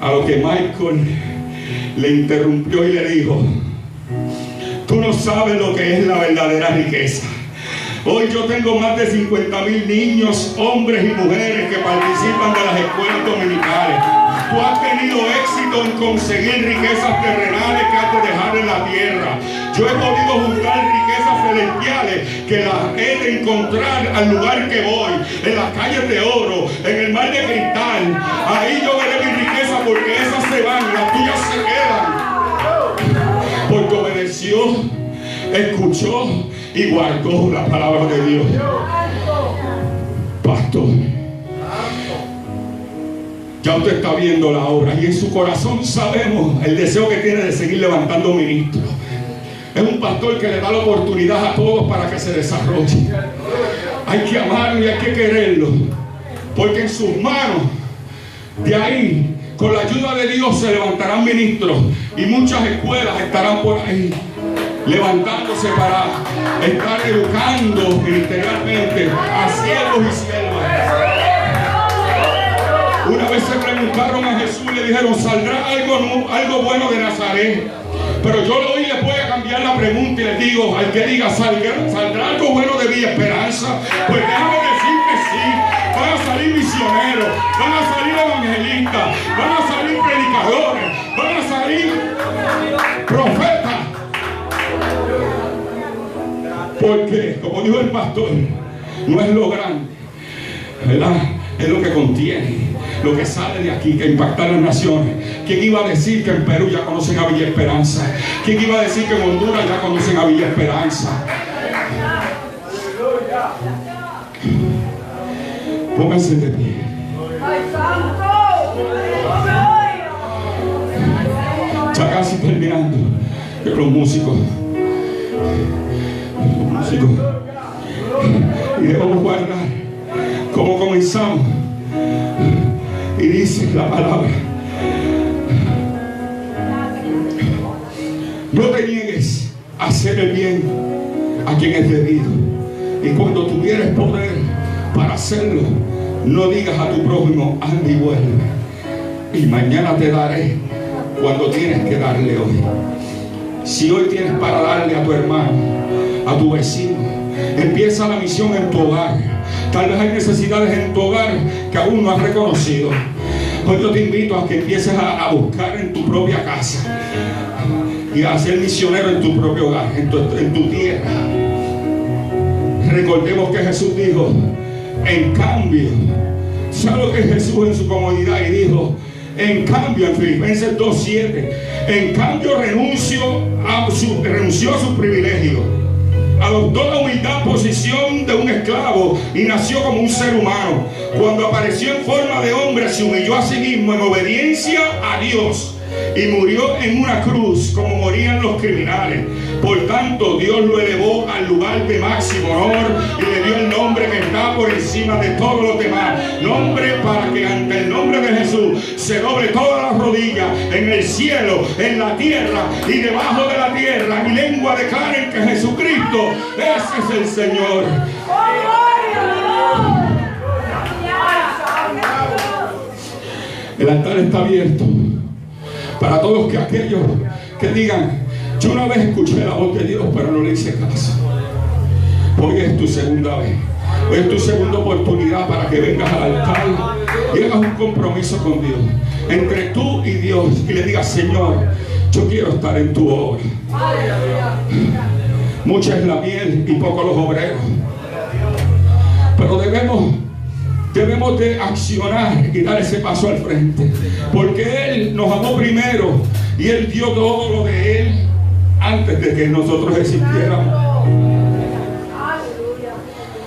Speaker 3: A lo que Michael le interrumpió y le dijo: tú no sabes lo que es la verdadera riqueza. Hoy yo tengo más de 50,000 niños, hombres y mujeres que participan de las escuelas dominicales. Tú has tenido éxito en conseguir riquezas terrenales que has de dejar en la tierra. Yo he podido juntar riquezas celestiales que las he de encontrar al lugar que voy, en las calles de oro, en el mar de cristal. Ahí yo veré mi riqueza, porque esas se van, las tuyas se quedan. Porque obedeció, escuchó y guardó la palabra de Dios. Pastor, ya usted está viendo la obra y en su corazón sabemos el deseo que tiene de seguir levantando ministros. Es un pastor que le da la oportunidad a todos para que se desarrolle. Hay que amarlo y hay que quererlo, porque en sus manos, de ahí, con la ayuda de Dios, se levantarán ministros y muchas escuelas estarán por ahí levantándose para estar educando ministerialmente a siervos y siervas. Una vez se preguntaron a Jesús y le dijeron: ¿saldrá algo bueno de Nazaret? Pero yo hoy les voy a cambiar la pregunta y les digo: al que diga ¿saldrá algo bueno de Villa Esperanza? Pues déjame decir que sí. Van a salir misioneros, van a salir evangelistas, van a salir predicadores, van a salir profetas. Porque, como dijo el pastor, no es lo grande, ¿verdad? Es lo que contiene, lo que sale de aquí, que impacta a las naciones. ¿Quién iba a decir que en Perú ya conocen a Villa Esperanza? ¿Quién iba a decir que en Honduras ya conocen a Villa Esperanza? Pónganse de pie. Ya casi terminando. Pero los músicos. Y debemos guardar como comenzamos. Y dice la palabra: no te niegues a hacer el bien a quien es debido, y cuando tuvieres poder para hacerlo, no digas a tu prójimo: anda y vuelve, y mañana te daré cuando tienes que darle hoy. Si hoy tienes para darle a tu hermano, a tu vecino, empieza la misión en tu hogar. Tal vez hay necesidades en tu hogar que aún no has reconocido. Hoy yo te invito a que empieces a buscar en tu propia casa y a ser misionero en tu propio hogar, en tu tierra. Recordemos que Jesús dijo: en cambio, ¿sabe lo que es Jesús en su comodidad? Y dijo: en cambio, en Filipenses 2:7, en cambio renunció a sus privilegios, adoptó la humildad posición de un esclavo y nació como un ser humano. Cuando apareció en forma de hombre, se humilló a sí mismo en obediencia a Dios y murió en una cruz como morían los criminales. Por tanto, Dios lo elevó al lugar de máximo honor y le dio el nombre que está por encima de todos los demás. Nombre para que ante el nombre de Jesús se doble todas las rodillas, en el cielo, en la tierra y debajo de la tierra. Mi lengua declare que Jesucristo, ese es el Señor. El altar está abierto para todos aquellos que digan: yo una vez escuché la voz de Dios, pero no le hice caso. Hoy es tu segunda vez. Hoy es tu segunda oportunidad para que vengas al altar y hagas un compromiso con Dios, entre tú y Dios, y le digas: Señor, yo quiero estar en tu obra. Mucha es la miel y poco los obreros, pero debemos de accionar y dar ese paso al frente, porque Él nos amó primero y Él dio todo lo de Él antes de que nosotros existiéramos.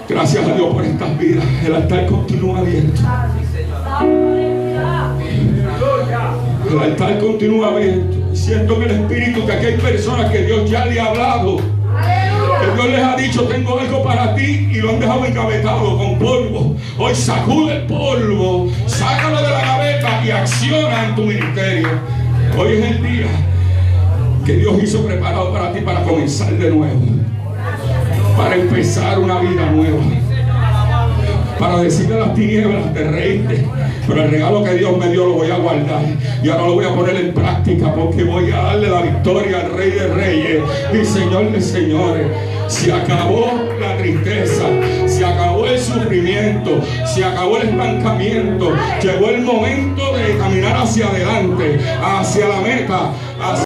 Speaker 3: Gracias a Dios por estas vidas. El altar continúa abierto. El altar continúa abierto. Siento en el espíritu que aquí hay personas que Dios ya le ha hablado, que Dios les ha dicho: tengo algo para ti, y lo han dejado engavetado con polvo. Hoy sacude el polvo, sácalo de la gaveta y acciona en tu ministerio. Hoy es el día que Dios hizo preparado para ti, para comenzar de nuevo, para empezar una vida nueva, para decirle a las tinieblas, te reíste, pero el regalo que Dios me dio lo voy a guardar y ahora lo voy a poner en práctica, porque voy a darle la victoria al Rey de Reyes y Señor de Señores. Se acabó la tristeza, se acabó el sufrimiento, se acabó el estancamiento. Llegó el momento de caminar hacia adelante, hacia la meta, hacia